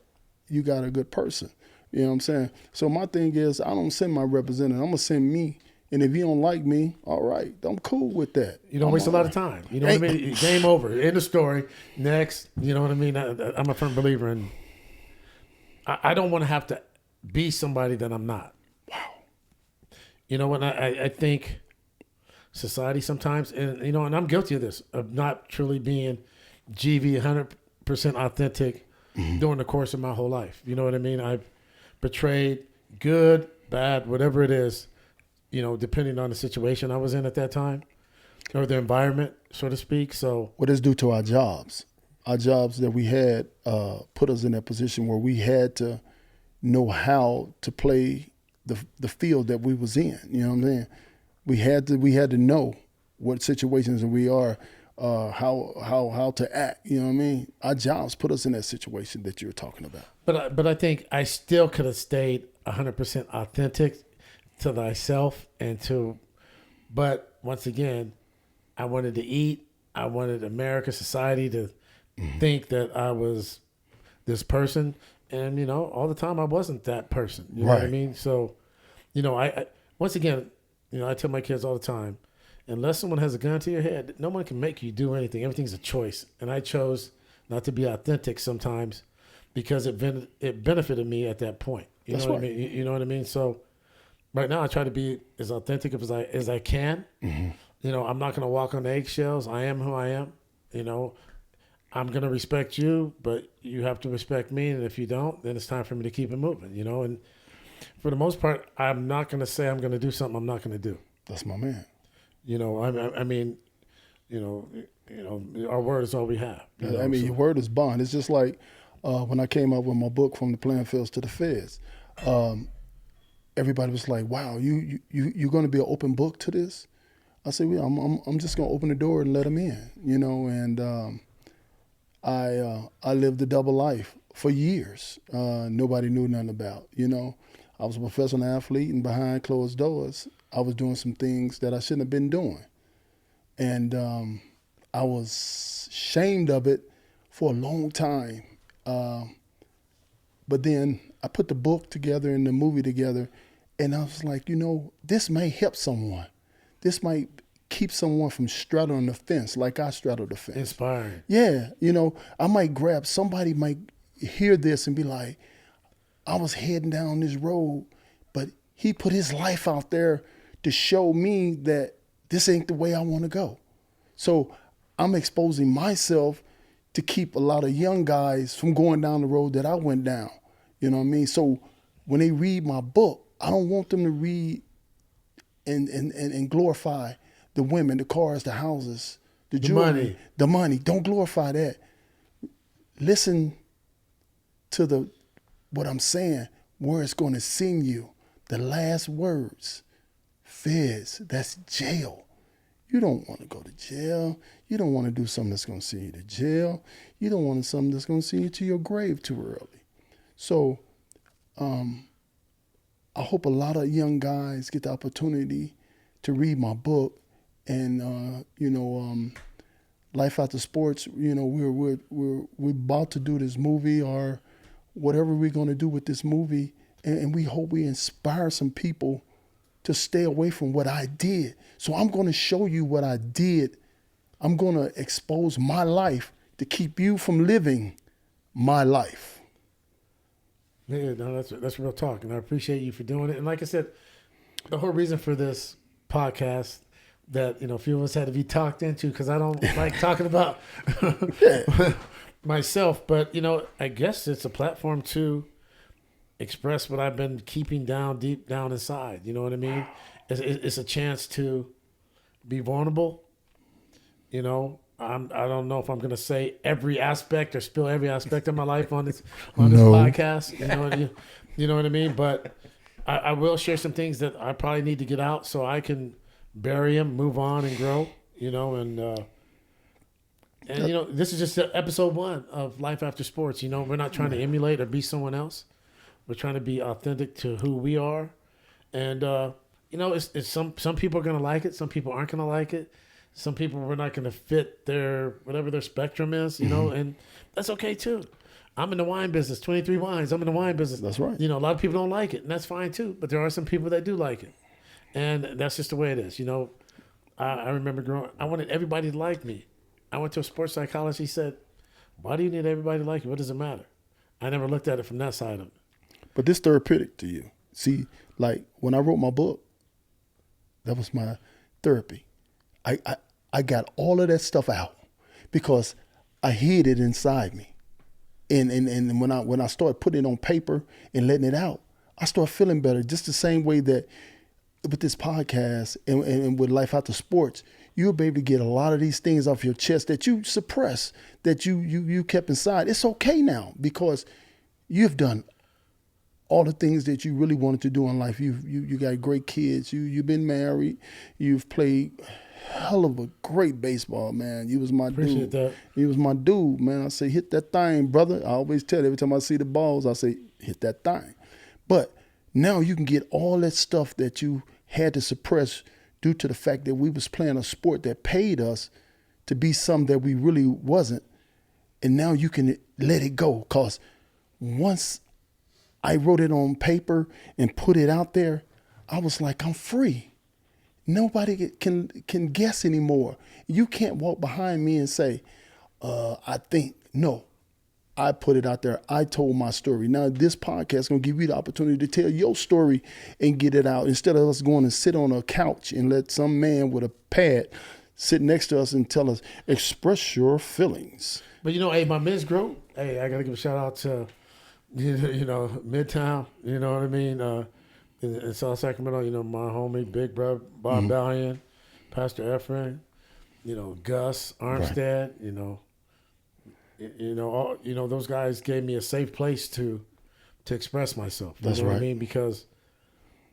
you got a good person. You know what I'm saying? So my thing is, I don't send my representative. I'm going to send me. And if you don't like me, all right, I'm cool with that. You don't waste a lot of time. You know what I mean? Game over. End of story. Next. You know what I mean? I'm a firm believer in, I don't want to have to be somebody that I'm not. Wow. When I think society sometimes, and and I'm guilty of this, of not truly being GV 100% authentic during the course of my whole life. You know what I mean? I've portrayed good, bad, whatever it is, depending on the situation I was in at that time. or the environment, so to speak. So What does due to our jobs? Our jobs that we had put us in that position where we had to know how to play the field that we was in. You know what I'm saying? We had to know what situations we are, how to act. You know what I mean? Our jobs put us in that situation that you're talking about. But I think I still could have stayed 100% authentic to myself but once again, I wanted to eat. I wanted America, society to think that I was this person. And, all the time I wasn't that person. You know what I Right. mean? So, I once again, I tell my kids all the time, unless someone has a gun to your head, no one can make you do anything. Everything's a choice. And I chose not to be authentic sometimes because it benefited me at that point. You That's know what right. I mean? You know what I mean? So right now I try to be as authentic as I can. I'm not going to walk on eggshells. I am who I am. I'm going to respect you, but you have to respect me. And if you don't, then it's time for me to keep it moving, And for the most part, I'm not going to say I'm going to do something I'm not going to do. That's my man. I mean, our word is all we have. Your word is bond. It's just like when I came out with my book, From the Playing Fields to the Feds. Everybody was like, "Wow, you're going to be an open book to this?" I said, "Yeah, I'm just going to open the door and let them in." And I lived a double life for years. Nobody knew nothing about. I was a professional athlete, and behind closed doors, I was doing some things that I shouldn't have been doing. And I was ashamed of it for a long time. But then I put the book together and the movie together, and I was like, this may help someone. This might keep someone from straddling the fence like I straddled the fence. Inspiring. Yeah, I might somebody might hear this and be like, I was heading down this road, but he put his life out there to show me that this ain't the way I want to go. So I'm exposing myself to keep a lot of young guys from going down the road that I went down. You know what I mean? So when they read my book, I don't want them to read and glorify the women, the cars, the houses, the jewelry, the money. Don't glorify that. Listen to what I'm saying, where it's going to send you. The last words, feds, that's jail. You don't want to go to jail. You don't want to do something that's going to send you to jail. You don't want something that's going to send you to your grave too early. So I hope a lot of young guys get the opportunity to read my book. And, Life After Sports, we're about to do this movie or whatever we're going to do with this movie. And we hope we inspire some people to stay away from what I did. So I'm going to show you what I did. I'm going to expose my life to keep you from living my life. Yeah, no, that's real talk, and I appreciate you for doing it. And like I said, the whole reason for this podcast that a few of us had to be talked into because I don't like talking about myself, but I guess it's a platform to express what I've been keeping deep down inside. You know what I mean? It's a chance to be vulnerable. I don't know if I'm going to say every aspect or spill every aspect of my life on this podcast. You know what I mean? But I will share some things that I probably need to get out so I can bury them, move on, and grow. This is just episode 1 of Life After Sports. We're not trying to emulate or be someone else. We're trying to be authentic to who we are. And, it's some people are going to like it. Some people aren't going to like it. Some people we're not going to fit whatever their spectrum is, and that's okay too. I'm in the wine business, 23 wines. I'm in the wine business. That's right. A lot of people don't like it, and that's fine too. But there are some people that do like it. And that's just the way it is. I remember growing, I wanted everybody to like me. I went to a sports psychologist. He said, why do you need everybody to like you? What does it matter? I never looked at it from that side of it. But this therapeutic to you. See, like when I wrote my book, that was my therapy. I got all of that stuff out because I hid it inside me. And when I started putting it on paper and letting it out, I started feeling better. Just the same way that with this podcast and with Life After Sports, you'll be able to get a lot of these things off your chest that you suppress, that you kept inside. It's okay now because you've done all the things that you really wanted to do in life. You got great kids. You've been married. You've played hell of a great baseball, man. You was my Appreciate dude. that. You was my dude, man. I say, hit that thing, brother. I always tell you, every time I see the balls, I say, hit that thing. But now you can get all that stuff that you had to suppress due to the fact that we was playing a sport that paid us to be something that we really wasn't. And now you can let it go. Because once I wrote it on paper and put it out there, I was like, I'm free. Nobody can guess anymore. You can't walk behind me and say, I think. No, I put it out there. I told my story. Now this podcast is going to give you the opportunity to tell your story and get it out instead of us going and sit on a couch and let some man with a pad sit next to us and tell us, express your feelings. But hey, my men's group. Hey, I gotta give a shout out to Midtown. You know what I mean? In South Sacramento, my homie, Big Bro, Bob Ballion, Pastor Efren, Gus Armstead, those guys gave me a safe place to express myself. You That's know what I right. mean? Because,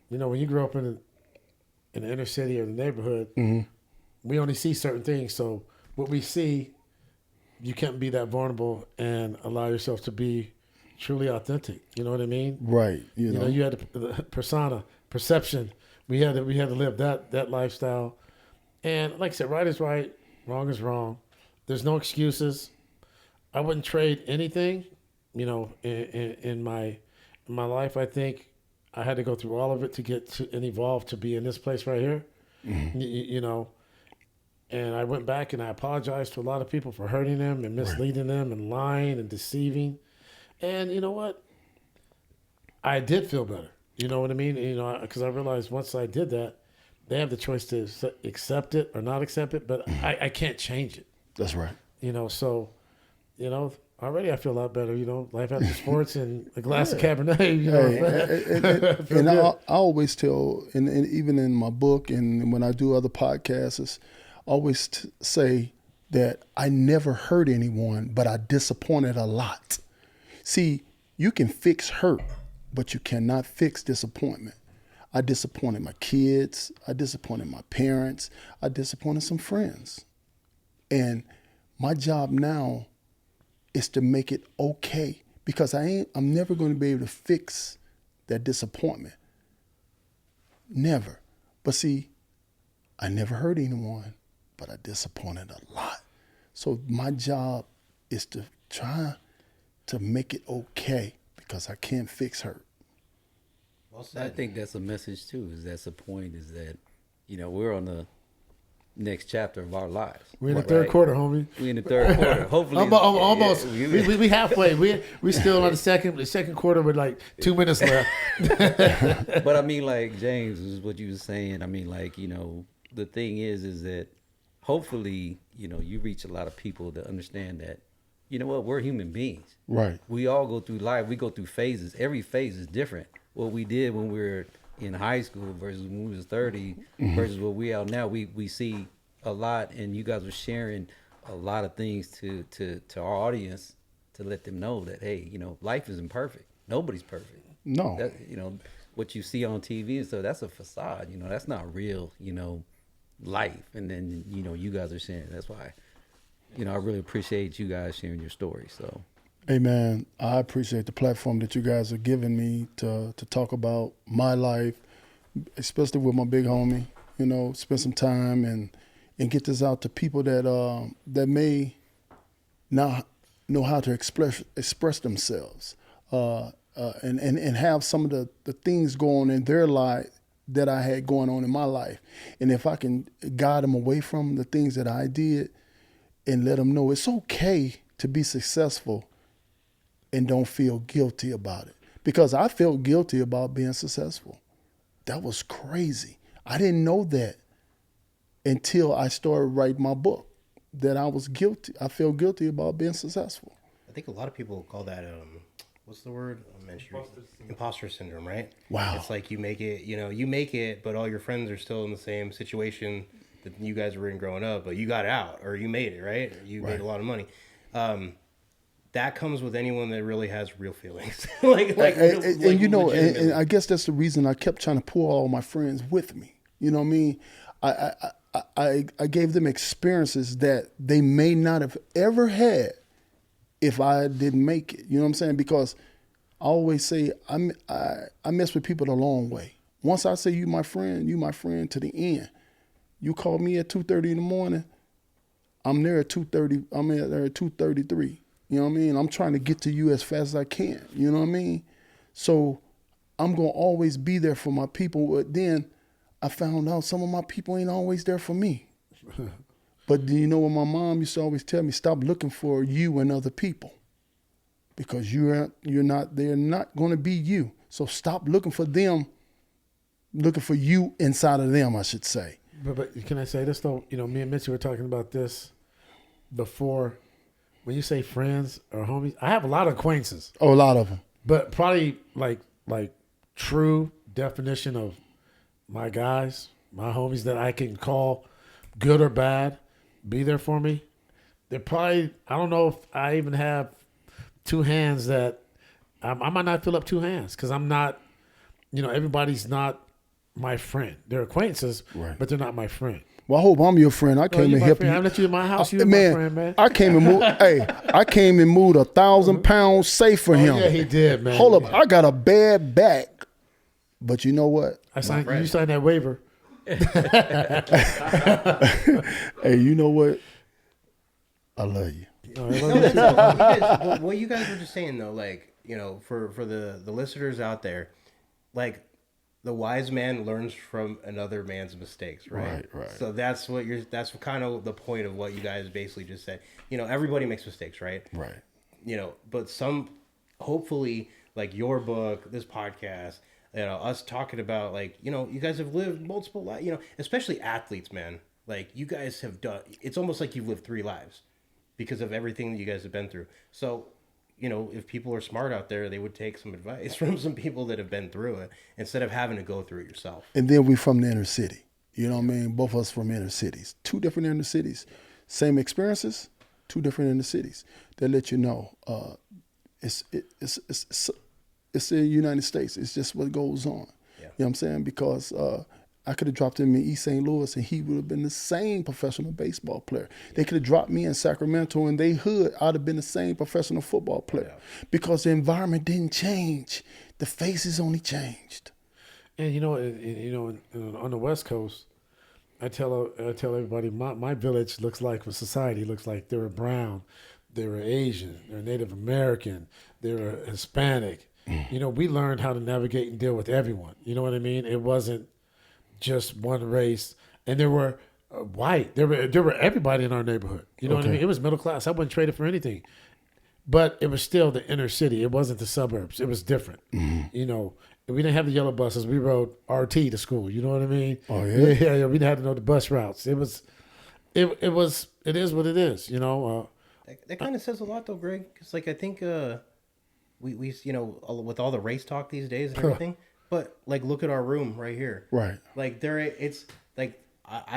when you grow up in the inner city or the neighborhood, we only see certain things. So what we see, you can't be that vulnerable and allow yourself to be truly authentic. You know what I mean? Right. You had the persona, perception. We had to live that lifestyle. And like I said, right is right, wrong is wrong. There's no excuses. I wouldn't trade anything, in my life. I think I had to go through all of it to get to and evolve to be in this place right here. And I went back and I apologized to a lot of people for hurting them and misleading them and lying and deceiving. And you know what? I did feel better. You know what I mean? Because I realized once I did that, they have the choice to accept it or not accept it, but I can't change it. That's right. So, already I feel a lot better. Life after sports and a glass of Cabernet. And I always tell, and even in my book and when I do other podcasts, I always say that I never hurt anyone, but I disappointed a lot. See, you can fix hurt, but you cannot fix disappointment. I disappointed my kids. I disappointed my parents. I disappointed some friends. And my job now is to make it okay because I'm never going to be able to fix that disappointment. Never. But see, I never hurt anyone, but I disappointed a lot. So my job is to try to make it okay because I can't fix hurt. Well said. I think that's a message too. That's the point. Is that we're on the next chapter of our lives. We're in the third quarter, homie. We're in the third quarter. Hopefully, I'm almost. Yeah, We halfway. We still on the second quarter with like 2 minutes left. But I mean, like James is what you were saying. I mean, like the thing is that hopefully you reach a lot of people to understand that we're human beings. Right. We all go through life. We go through phases. Every phase is different. What we did when we were in high school versus when we was 30 versus what we are now, we see a lot, and you guys were sharing a lot of things to our audience to let them know that, hey, life isn't perfect. Nobody's perfect. No. That, what you see on TV and stuff, that's a facade. That's not real, life. And then, you guys are sharing. That's why, I really appreciate you guys sharing your story. So. Hey man, I appreciate the platform that you guys are giving me to talk about my life, especially with my big homie. Spend some time and get this out to people that may not know how to express themselves, and have some of the things going in their life that I had going on in my life, and if I can guide them away from the things that I did, and let them know it's okay to be successful. And don't feel guilty about it. Because I felt guilty about being successful. That was crazy. I didn't know that until I started writing my book, that I was guilty. I felt guilty about being successful. I think a lot of people call that, what's the word? Imposter syndrome, right? Wow. It's like you make it, but all your friends are still in the same situation that you guys were in growing up, but you got out or you made it, right? You made a lot of money. That comes with anyone that really has real feelings. And I guess that's the reason I kept trying to pull all my friends with me. You know what I mean? I gave them experiences that they may not have ever had if I didn't make it. You know what I'm saying? Because I always say I mess with people the long way. Once I say you my friend to the end. You call me at 2:30 in the morning, I'm there at 2:30. I'm there at 2:33. You know what I mean? I'm trying to get to you as fast as I can. You know what I mean? So I'm gonna always be there for my people. But then I found out some of my people ain't always there for me. But do you know what my mom used to always tell me? Stop looking for you and other people, because they're not going to be you. So stop looking for them, looking for you inside of them, I should say. But can I say this though? You know, me and Mitsu were talking about this before. When you say friends or homies, I have a lot of acquaintances. Oh, a lot of them. But probably like true definition of my guys, my homies that I can call good or bad, be there for me. They're probably, I don't know if I even have two hands that I might not fill up two hands because I'm not, everybody's not my friend. They're acquaintances, right, but they're not my friend. Well, I hope I'm your friend. I came and helped you. I let you in my house. You're my friend, man. I came and moved. I came and moved 1,000 pounds safe for him. Yeah, he did, man. Hold up, I got a bad back, but you know what? You signed that waiver. Hey, you know what? I love you. What you guys were just saying though, for the listeners out there, the wise man learns from another man's mistakes, right? Right. So that's kind of the point of what you guys basically just said. Everybody makes mistakes, right? Right. But some, hopefully, like your book, this podcast, us talking about, you guys have lived multiple lives, especially athletes, man. Like, you guys have done, it's almost like you've lived 3 lives because of everything that you guys have been through. So, if people are smart out there, they would take some advice from some people that have been through it instead of having to go through it yourself. And then we from the inner city. You know what I mean? Both of us from inner cities. 2 different inner cities. Same experiences, 2 different inner cities. They let you know it's the United States. It's just what goes on. Yeah. You know what I'm saying? Because I could have dropped him in East St. Louis and he would have been the same professional baseball player. They could have dropped me in Sacramento and they hood, I'd have been the same professional football player because the environment didn't change. The faces only changed. And on the West Coast, I tell everybody my village looks like what society looks like. They were brown, they were Asian, they were Native American, they were Hispanic. We learned how to navigate and deal with everyone. You know what I mean? It wasn't just one race, and there were white. There were everybody in our neighborhood. You know what I mean? It was middle class. I wouldn't trade it for anything. But it was still the inner city. It wasn't the suburbs. It was different. Mm-hmm. We didn't have the yellow buses. We rode RT to school. You know what I mean? Oh yeah. Yeah. We didn't have to know the bus routes. It is what it is. That kind of says a lot, though, Greg. Because I think we with all the race talk these days and everything. But look at our room right here. Right. I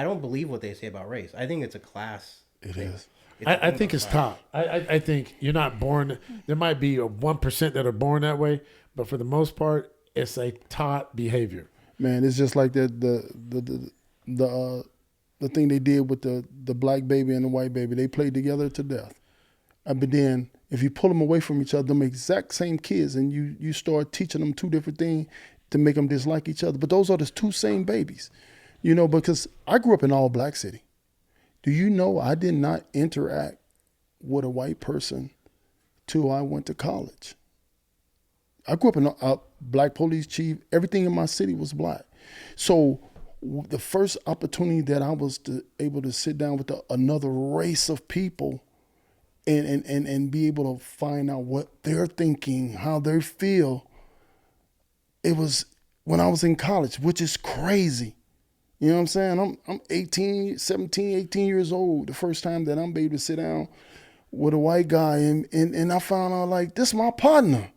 don't believe what they say about race. I think it's a class. It is. I think it's taught. I think you're not born. There might be a 1% that are born that way, but for the most part, it's a taught behavior. Man, it's just like the thing they did with the black baby and the white baby. They played together to death. But then if you pull them away from each other, them exact same kids, and you start teaching them 2 different things to make them dislike each other. But those are the 2 same babies, because I grew up in all black city. Do you know I did not interact with a white person till I went to college? I grew up in a black police chief. Everything in my city was black. So the first opportunity that I was able to sit down with another race of people and be able to find out what they're thinking, how they feel, it was when I was in college, which is crazy. You know what I'm saying? I'm 17, 18 years old, the first time that I'm able to sit down with a white guy and I found out this is my partner.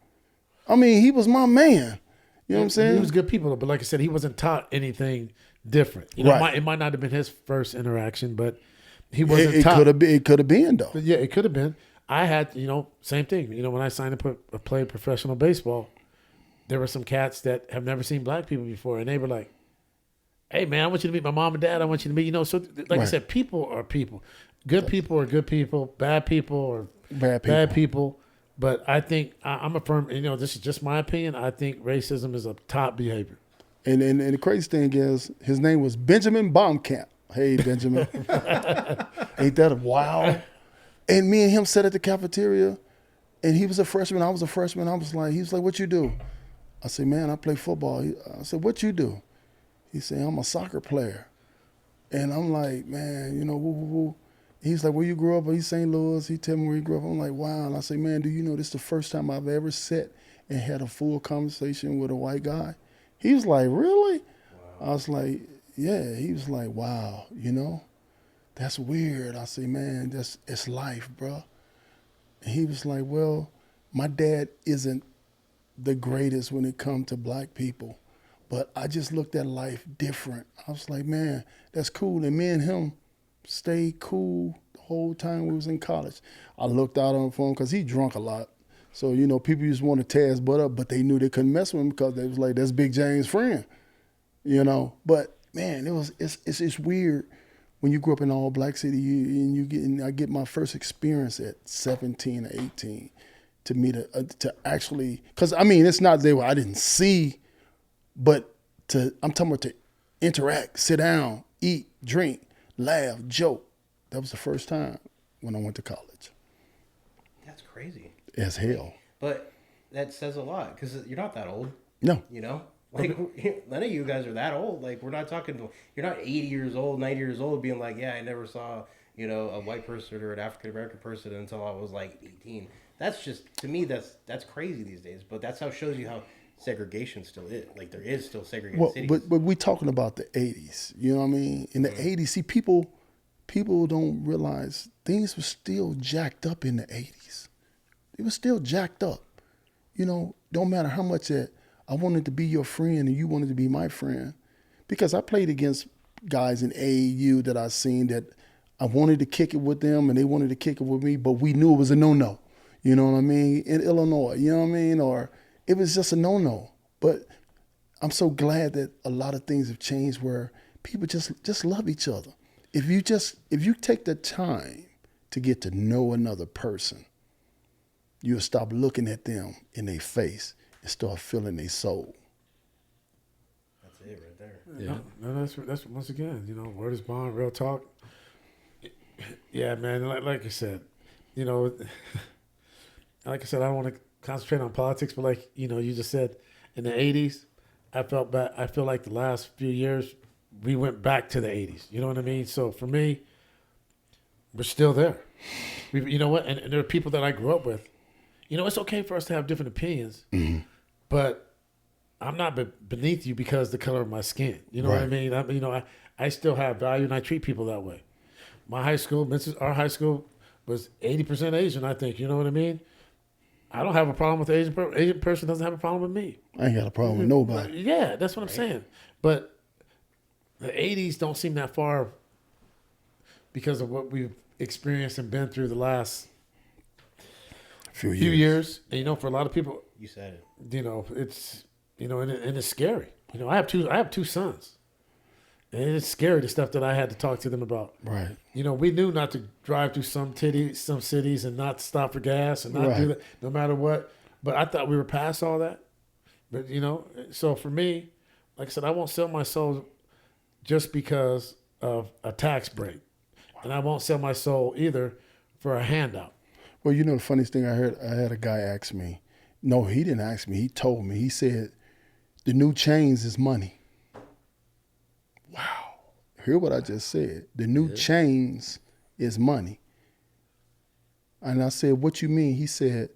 I mean, he was my man. You know what I'm saying? He was good people, but like I said, he wasn't taught anything different. You know, Right. it might not have been his first interaction, but he wasn't It top. could have been. It could have been though. But yeah, it could have been. I had, same thing. You know, when I signed up to play professional baseball, there were some cats that have never seen black people before, and they were like, "Hey, man, I want you to meet my mom and dad. I want you to meet, So, like I Right. said, people are people. Good people are good people. Bad people are Bad people. But I think I'm a firm. This is just my opinion. I think racism is a top behavior. And the crazy thing is, his name was Benjamin Baumkamp. Hey, Benjamin. Ain't that wild? And me and him sat at the cafeteria, and he was a freshman. I was a freshman. He was like, what you do? I said, man, I play football. I said, what you do? He said, I'm a soccer player. And I'm like, man, woo, woo, woo. He's like, where you grew up? He's St. Louis. He tell me where he grew up. I'm like, wow. And I say, man, do you know this is the first time I've ever sat and had a full conversation with a white guy? He was like, really? Wow. I was like, yeah. He was like, wow, that's weird. I say, man, it's life, bro. And he was like, well, my dad isn't the greatest when it comes to black people, but I just looked at life different. I was like, man, that's cool. And me and him stayed cool the whole time we was in college. I looked out on him for him because he drunk a lot. So, people used to want to tear his butt up, but they knew they couldn't mess with him because they was like, that's Big James' friend, But, man, it's weird when you grew up in an all-black city and I get my first experience at 17 or 18 to me to actually, because, it's not there where I didn't see, but I'm talking about to interact, sit down, eat, drink, laugh, joke. That was the first time when I went to college. That's crazy. As hell. But that says a lot because you're not that old. No. Like, none of you guys are that old. Like, we're not talking, you're not 80 years old, 90 years old being like, yeah, I never saw, a white person or an African-American person until I was like 18. That's just, to me, that's crazy these days. But that's how it shows you how segregation still is. Like, there is still segregated cities. But we're talking about the 80s. You know what I mean? In the 80s, see, people don't realize things were still jacked up in the 80s. It was still jacked up. Don't matter how much I wanted to be your friend and you wanted to be my friend. Because I played against guys in AAU that I seen that I wanted to kick it with them and they wanted to kick it with me, but we knew it was a no-no. You know what I mean? In Illinois, you know what I mean? Or it was just a no-no. But I'm so glad that a lot of things have changed where people just love each other. If you take the time to get to know another person, you'll stop looking at them in their face and start feeling their soul. That's it right there. Yeah. No, that's once again, word is bond, real talk. Yeah, man. Like I said, like I said, I don't want to concentrate on politics, but like you just said, in the '80s, I feel like the last few years we went back to the '80s. You know what I mean? So for me, we're still there. You know what? And there are people that I grew up with. It's okay for us to have different opinions, but I'm not beneath you because of the color of my skin. You know what I mean? I still have value, and I treat people that way. My high school, our high school, was 80% Asian, I think. You know what I mean? I don't have a problem with the Asian person doesn't have a problem with me. I ain't got a problem with nobody. Yeah, that's what I'm saying. But the 80s don't seem that far because of what we've experienced and been through the last few years. And, for a lot of people, You said it. it's, and it's scary. I have two sons. And it's scary, the stuff that I had to talk to them about. Right. We knew not to drive through some cities and not stop for gas and not do that no matter what. But I thought we were past all that. But, so for me, like I said, I won't sell my soul just because of a tax break. And I won't sell my soul either for a handout. Well, the funniest thing I had a guy ask me. No, he didn't ask me. He told me. He said, the new chains is money. Wow. Hear what I just said. The new chains is money. And I said, what you mean? He said,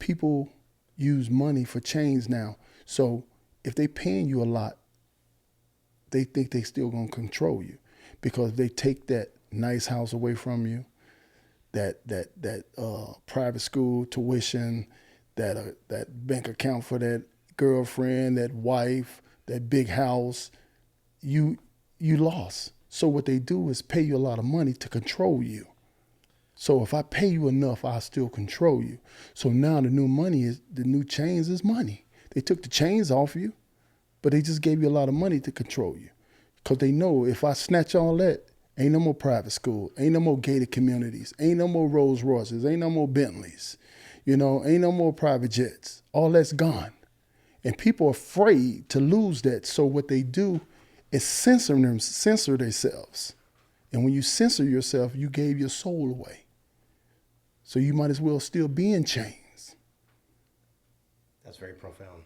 people use money for chains now. So if they paying you a lot, they think they still gonna control you because they take that nice house away from you, that private school tuition, that bank account for that girlfriend, that wife, that big house, you lost. So what they do is pay you a lot of money to control you. So if I pay you enough, I still control you. So now the new chains is money. They took the chains off you, but they just gave you a lot of money to control you. Because they know if I snatch all that, ain't no more private school, ain't no more gated communities, ain't no more Rolls Royces, ain't no more Bentleys, ain't no more private jets. All that's gone. And people are afraid to lose that. So what they do is censor themselves. And when you censor yourself, you gave your soul away. So you might as well still be in chains. That's very profound.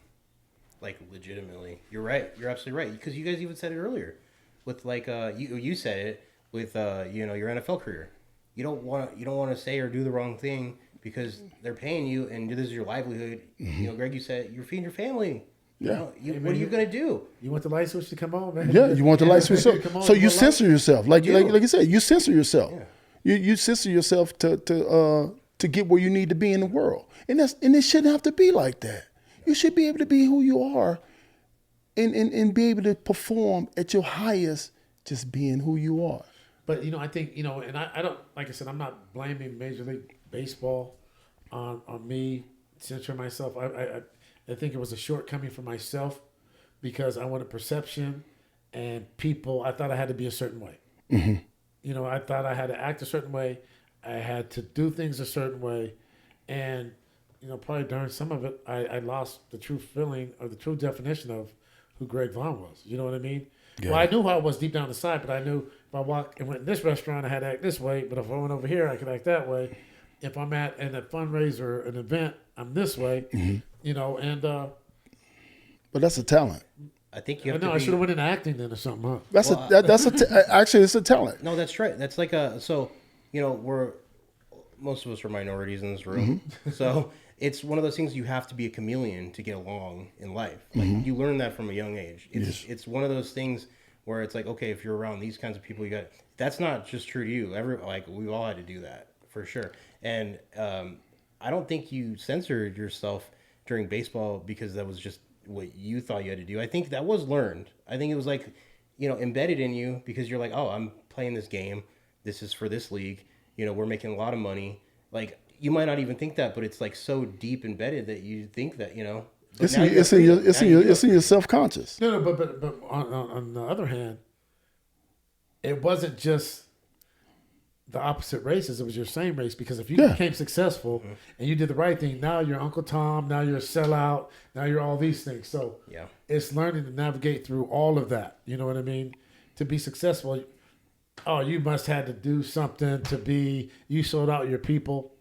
Like, legitimately. You're right. You're absolutely right. Because you guys even said it earlier. With, like, you said it with, your NFL career. You don't want to say or do the wrong thing because they're paying you and this is your livelihood. Mm-hmm. Greg, you said you're feeding your family. Yeah. What are you going to do? You want the light switch to come on, man? Yeah, you want the light switch. So you censor yourself. Like you said, you censor yourself. Yeah. You censor yourself to get where you need to be in the world. And it shouldn't have to be like that. You should be able to be who you are and be able to perform at your highest just being who you are. But, I think, and I don't, like I said, I'm not blaming Major League Baseball on me censoring myself. I think it was a shortcoming for myself because I wanted perception and people, I thought I had to be a certain way. Mm-hmm. I thought I had to act a certain way. I had to do things a certain way. And, probably during some of it, I lost the true feeling or the true definition of who Greg Vaughn was. You know what I mean? Yeah. Well, I knew how I was deep down inside, but I knew if I walked and went in this restaurant, I had to act this way. But if I went over here, I could act that way. If I'm at a fundraiser, an event, I'm this way. Mm-hmm. But that's a talent. I think you have I should have went into acting then or something, huh? Actually, it's a talent. No, that's right. That's like most of us are minorities in this room. Mm-hmm. So it's one of those things you have to be a chameleon to get along in life. Like you learn that from a young age. It's one of those things where it's like, okay, if you're around these kinds of people, that's not just true to you. We've all had to do that for sure. And I don't think you censored yourself during baseball because that was just what you thought you had to do. I think that was learned. I think it was like, embedded in you because you're like, oh, I'm playing this game. This is for this league. We're making a lot of money. Like, you might not even think that, but it's like so deep embedded that you think that, It's in your self-conscious. No, but on the other hand, it wasn't just the opposite races. It was your same race because if you became successful and you did the right thing, now you're Uncle Tom, now you're a sellout, now you're all these things. So it's learning to navigate through all of that. You know what I mean? To be successful, you must have to do something you sold out your people.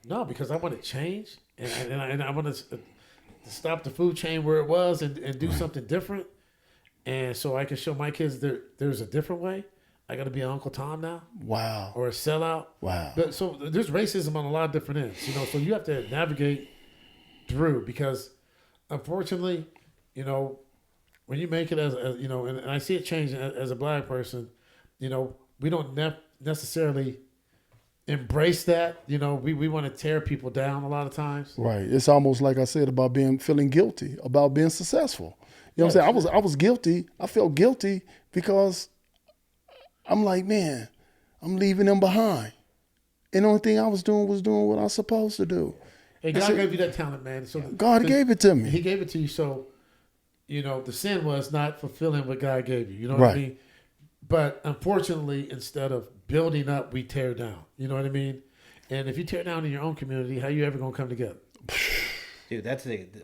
No, because I want to change and I want to stop the food chain where it was and do something different. And so I can show my kids there's a different way. I got to be an Uncle Tom now. Wow. Or a sellout. Wow. But so there's racism on a lot of different ends, so you have to navigate through because unfortunately, when you make it as and I see it change as a black person, we don't necessarily embrace that. We want to tear people down a lot of times. Right. It's almost like I said about feeling guilty about being successful. You know what I'm saying? I was guilty. I felt guilty because I'm like, man, I'm leaving them behind. And the only thing I was doing what I was supposed to do. Hey, God gave you that talent, man. So God gave it to me. He gave it to you. So, the sin was not fulfilling what God gave you. You know what I mean? But unfortunately, instead of building up, we tear down. You know what I mean? And if you tear down in your own community, how you ever going to come together? Dude,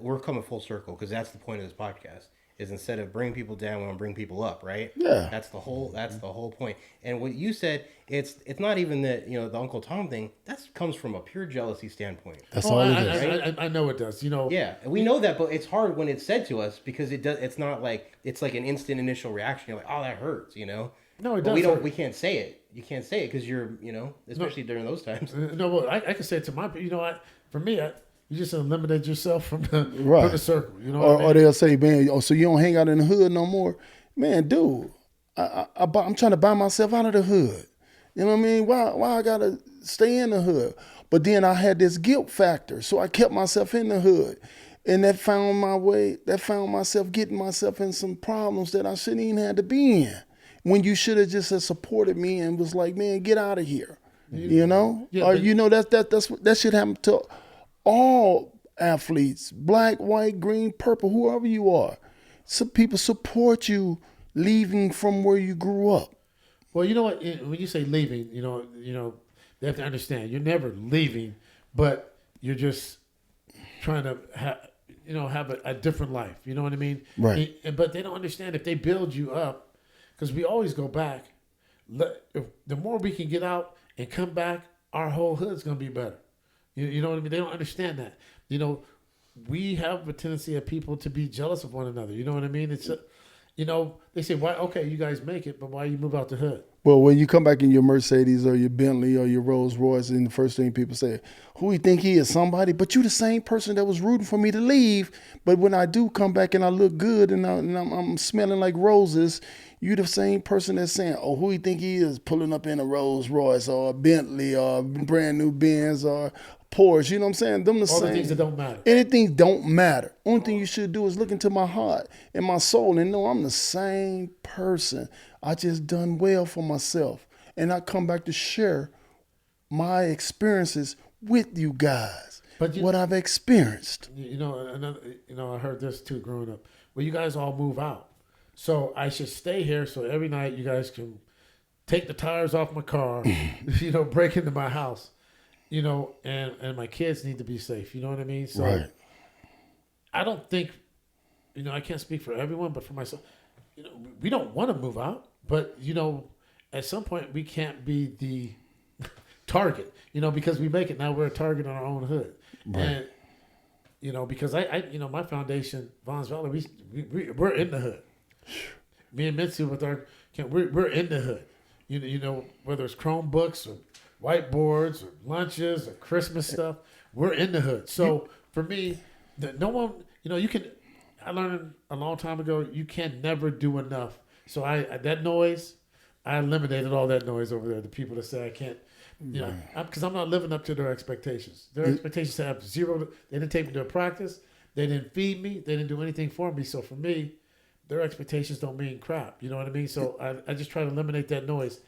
we're coming full circle because that's the point of this podcast. Is instead of bringing people down, we want to bring people up, right? Yeah. That's the whole point. And what you said, it's not even that, the Uncle Tom thing, that comes from a pure jealousy standpoint. That's all it is. Right? I know it does, Yeah, and we know that, but it's hard when it's said to us because it's not like, it's like an instant initial reaction. You're like, oh, that hurts, No, it does. We can't say it. You can't say it because you're, especially during those times. No, well, I can say it to my, for me, you just eliminate yourself from the circle. Or they'll say, man, so you don't hang out in the hood no more? Man, dude, I'm trying to buy myself out of the hood. You know what I mean? Why I got to stay in the hood? But then I had this guilt factor, so I kept myself in the hood. And that found myself getting myself in some problems that I shouldn't even have to be in. When you should have just supported me and was like, man, get out of here. You know? Yeah, Or but- that should happen to all athletes, black, white, green, purple, whoever you are. Some people support you leaving from where you grew up. Well, you know what? When you say leaving, you know, they have to understand you're never leaving, but you're just trying to have a different life. You know what I mean? Right. But they don't understand if they build you up, because we always go back. If the more we can get out and come back, our whole hood's gonna be better. You know what I mean? They don't understand that. You know, we have a tendency of people to be jealous of one another. You know what I mean? It's they say, why? Okay, you guys make it, but why you move out the hood? Well, when you come back in your Mercedes or your Bentley or your Rolls Royce, and the first thing people say, who you think he is, somebody? But you the same person that was rooting for me to leave. But when I do come back and I look good and I'm smelling like roses, you the same person that's saying, oh, who you think he is, pulling up in a Rolls Royce or a Bentley or a brand new Benz or Porsche. You know what I'm saying? Them the All same. the things that don't matter. Anything don't matter. Only thing you should do is look into my heart and my soul and know I'm the same person. I just done well for myself. And I come back to share my experiences with you guys. But what I've experienced. I heard this too growing up. Well, you guys all move out. So I should stay here so every night you guys can take the tires off my car, break into my house, and my kids need to be safe. You know what I mean? So Right. I don't think, I can't speak for everyone, but for myself, we don't want to move out, but, at some point we can't be the target, because we make it. Now we're a target on our own hood. Right. And, because I my foundation, Vaughn's Valley, we're in the hood. Me and Mitsu we're in the hood. Whether it's Chromebooks or whiteboards or lunches or Christmas stuff, we're in the hood. So for me, no one, I learned a long time ago, you can never do enough. So that noise, I eliminated all that noise over there. The people that say I can't, because I'm not living up to their expectations. Their expectations have zero. They didn't take me to a practice. They didn't feed me. They didn't do anything for me. So for me, their expectations don't mean crap. You know what I mean? So I just try to eliminate that noise.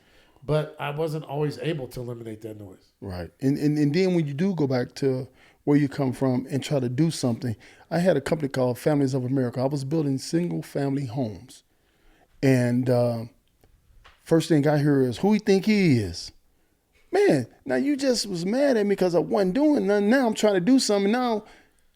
But I wasn't always able to eliminate that noise. Right. And then when you do go back to where you come from and try to do something, I had a company called Families of America. I was building single family homes. And first thing I hear is, who you think he is? Man, now you just was mad at me because I wasn't doing nothing. Now I'm trying to do something. Now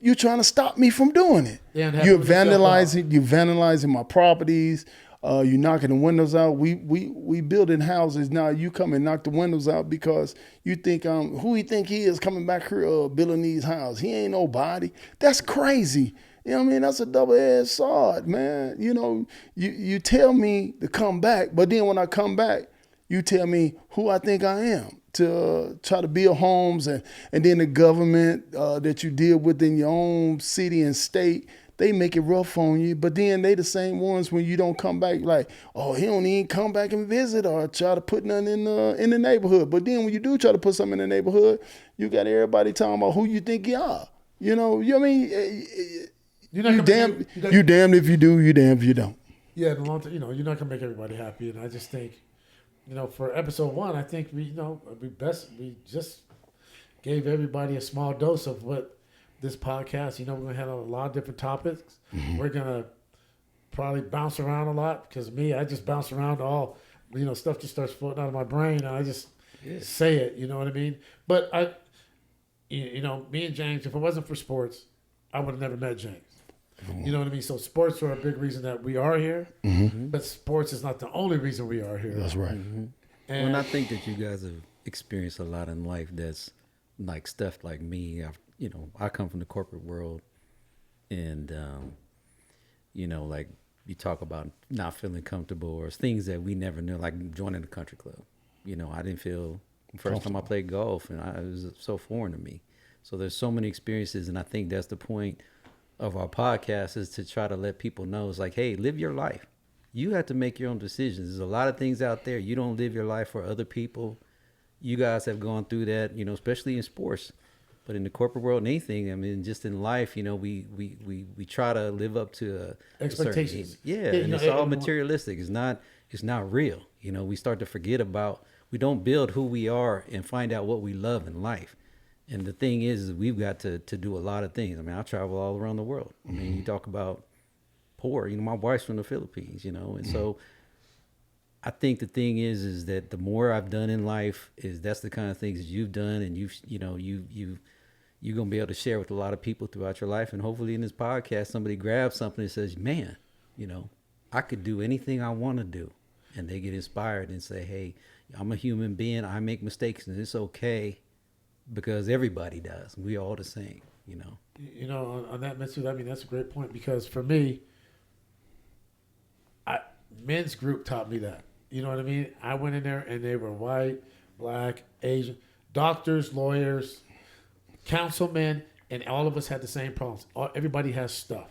you're trying to stop me from doing it. You're vandalizing my properties. You're knocking the windows out. We building houses. Now you come and knock the windows out because you think who you think he is coming back here building these houses. He ain't nobody. That's crazy. You know what I mean? That's a double-edged sword, man. You tell me to come back, but then when I come back, you tell me who I think I am to try to build homes, and then the government that you deal with in your own city and state, they make it rough on you. But then they the same ones when you don't come back, like, oh, he don't even come back and visit or try to put nothing in the neighborhood. But then when you do try to put something in the neighborhood, you got everybody talking about who you think you are. You know what I mean? You damned if you do, you damned if you don't. Yeah, in the long term, you're not gonna make everybody happy, and I just think, for episode 1, I think we just gave everybody a small dose of what this podcast. We're gonna have a lot of different topics. Mm-hmm. We're gonna probably bounce around a lot because I just bounce around all, stuff just starts floating out of my brain, and I just say it. You know what I mean? But me and James, if it wasn't for sports, I would have never met James. You know what I mean? So sports are a big reason that we are here, but sports is not the only reason we are here. That's right. Mm-hmm. And I think that you guys have experienced a lot in life that's like stuff like me. I come from the corporate world, and like you talk about not feeling comfortable or things that we never knew, like joining a country club. I didn't feel first time I played golf, and it was so foreign to me. So there's so many experiences, and I think that's the point of our podcast, is to try to let people know, it's like, hey, live your life. You have to make your own decisions. There's a lot of things out there. You don't live your life for other people. You guys have gone through that, especially in sports. But in the corporate world and anything, I mean, just in life, you know, we try to live up to Expectations. Yeah, Yeah, and you know, it's all everyone- materialistic. It's not real. You know, we start to forget about. We don't build who we are and find out what we love in life. And the thing is we've got to do a lot of things. I mean, I travel all around the world. I mean, you talk about poor. You know, my wife's from the Philippines. You know, and so I think the thing is that the more I've done in life is that's the kind of things that you've done, and you're gonna be able to share with a lot of people throughout your life, and hopefully in this podcast somebody grabs something and says, man, you know, I could do anything I want to do, and they get inspired and say, hey, I'm a human being, I make mistakes, and it's okay because everybody does. We all the same, you know. You know, on that, Mitsu, I mean, that's a great point because for me, men's group taught me that. You know what I mean? I went in there and they were white, black, Asian, doctors, lawyers, councilmen, and all of us had the same problems. Everybody has stuff.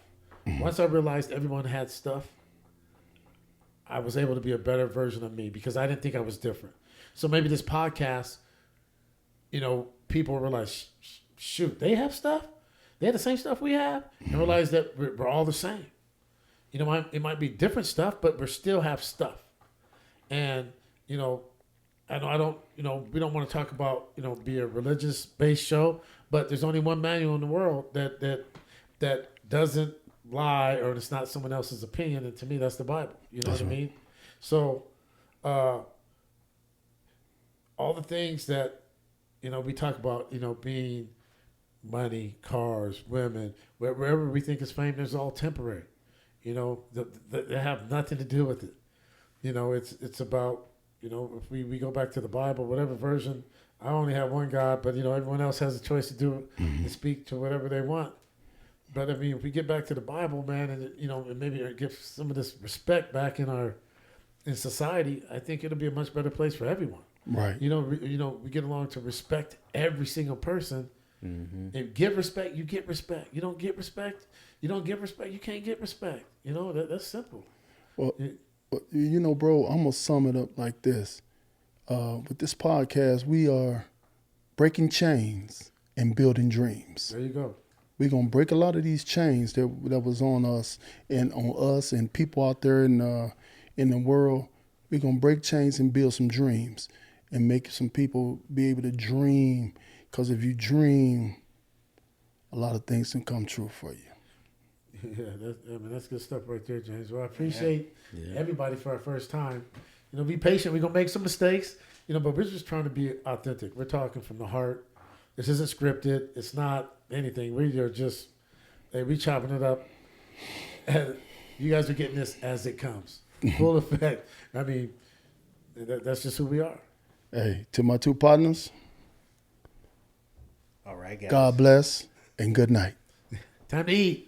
Once I realized everyone had stuff, I was able to be a better version of me because I didn't think I was different. So maybe this podcast, you know, people realize, shoot, they have stuff? They have the same stuff we have? And realize that we're all the same. You know, it might be different stuff, but we still have stuff. And, you know, I don't, you know, we don't want to talk about, you know, be a religious-based show, but there's only one manual in the world that doesn't lie or it's not someone else's opinion, and to me, that's the Bible. You know what I mean? So, all the things that, you know, we talk about, you know, being money, cars, women, wherever we think is fame, there's all temporary. You know, they have nothing to do with it. You know, it's about, you know, if we go back to the Bible, whatever version, I only have one God, but, you know, everyone else has a choice to do and speak to whatever they want. But, I mean, if we get back to the Bible, man, and, you know, and maybe give some of this respect back in society, I think it'll be a much better place for everyone. Right. You know, we get along to respect every single person. If give respect, you get respect. You don't get respect, you don't give respect, you can't get respect. You know, that's simple. Well, you know, bro, I'm going to sum it up like this. With this podcast, we are breaking chains and building dreams. There you go. We're going to break a lot of these chains that was on us and people out there in the world. We're going to break chains and build some dreams and make some people be able to dream. Because if you dream, a lot of things can come true for you. Yeah, that's good stuff right there, James. Well, I appreciate everybody for our first time. You know, be patient. We're going to make some mistakes, you know, but we're just trying to be authentic. We're talking from the heart. This isn't scripted. It's not anything. We are just, we chopping it up. And you guys are getting this as it comes. Full effect. I mean, that's just who we are. Hey, to my two partners, All right, guys. God bless and good night. Time to eat.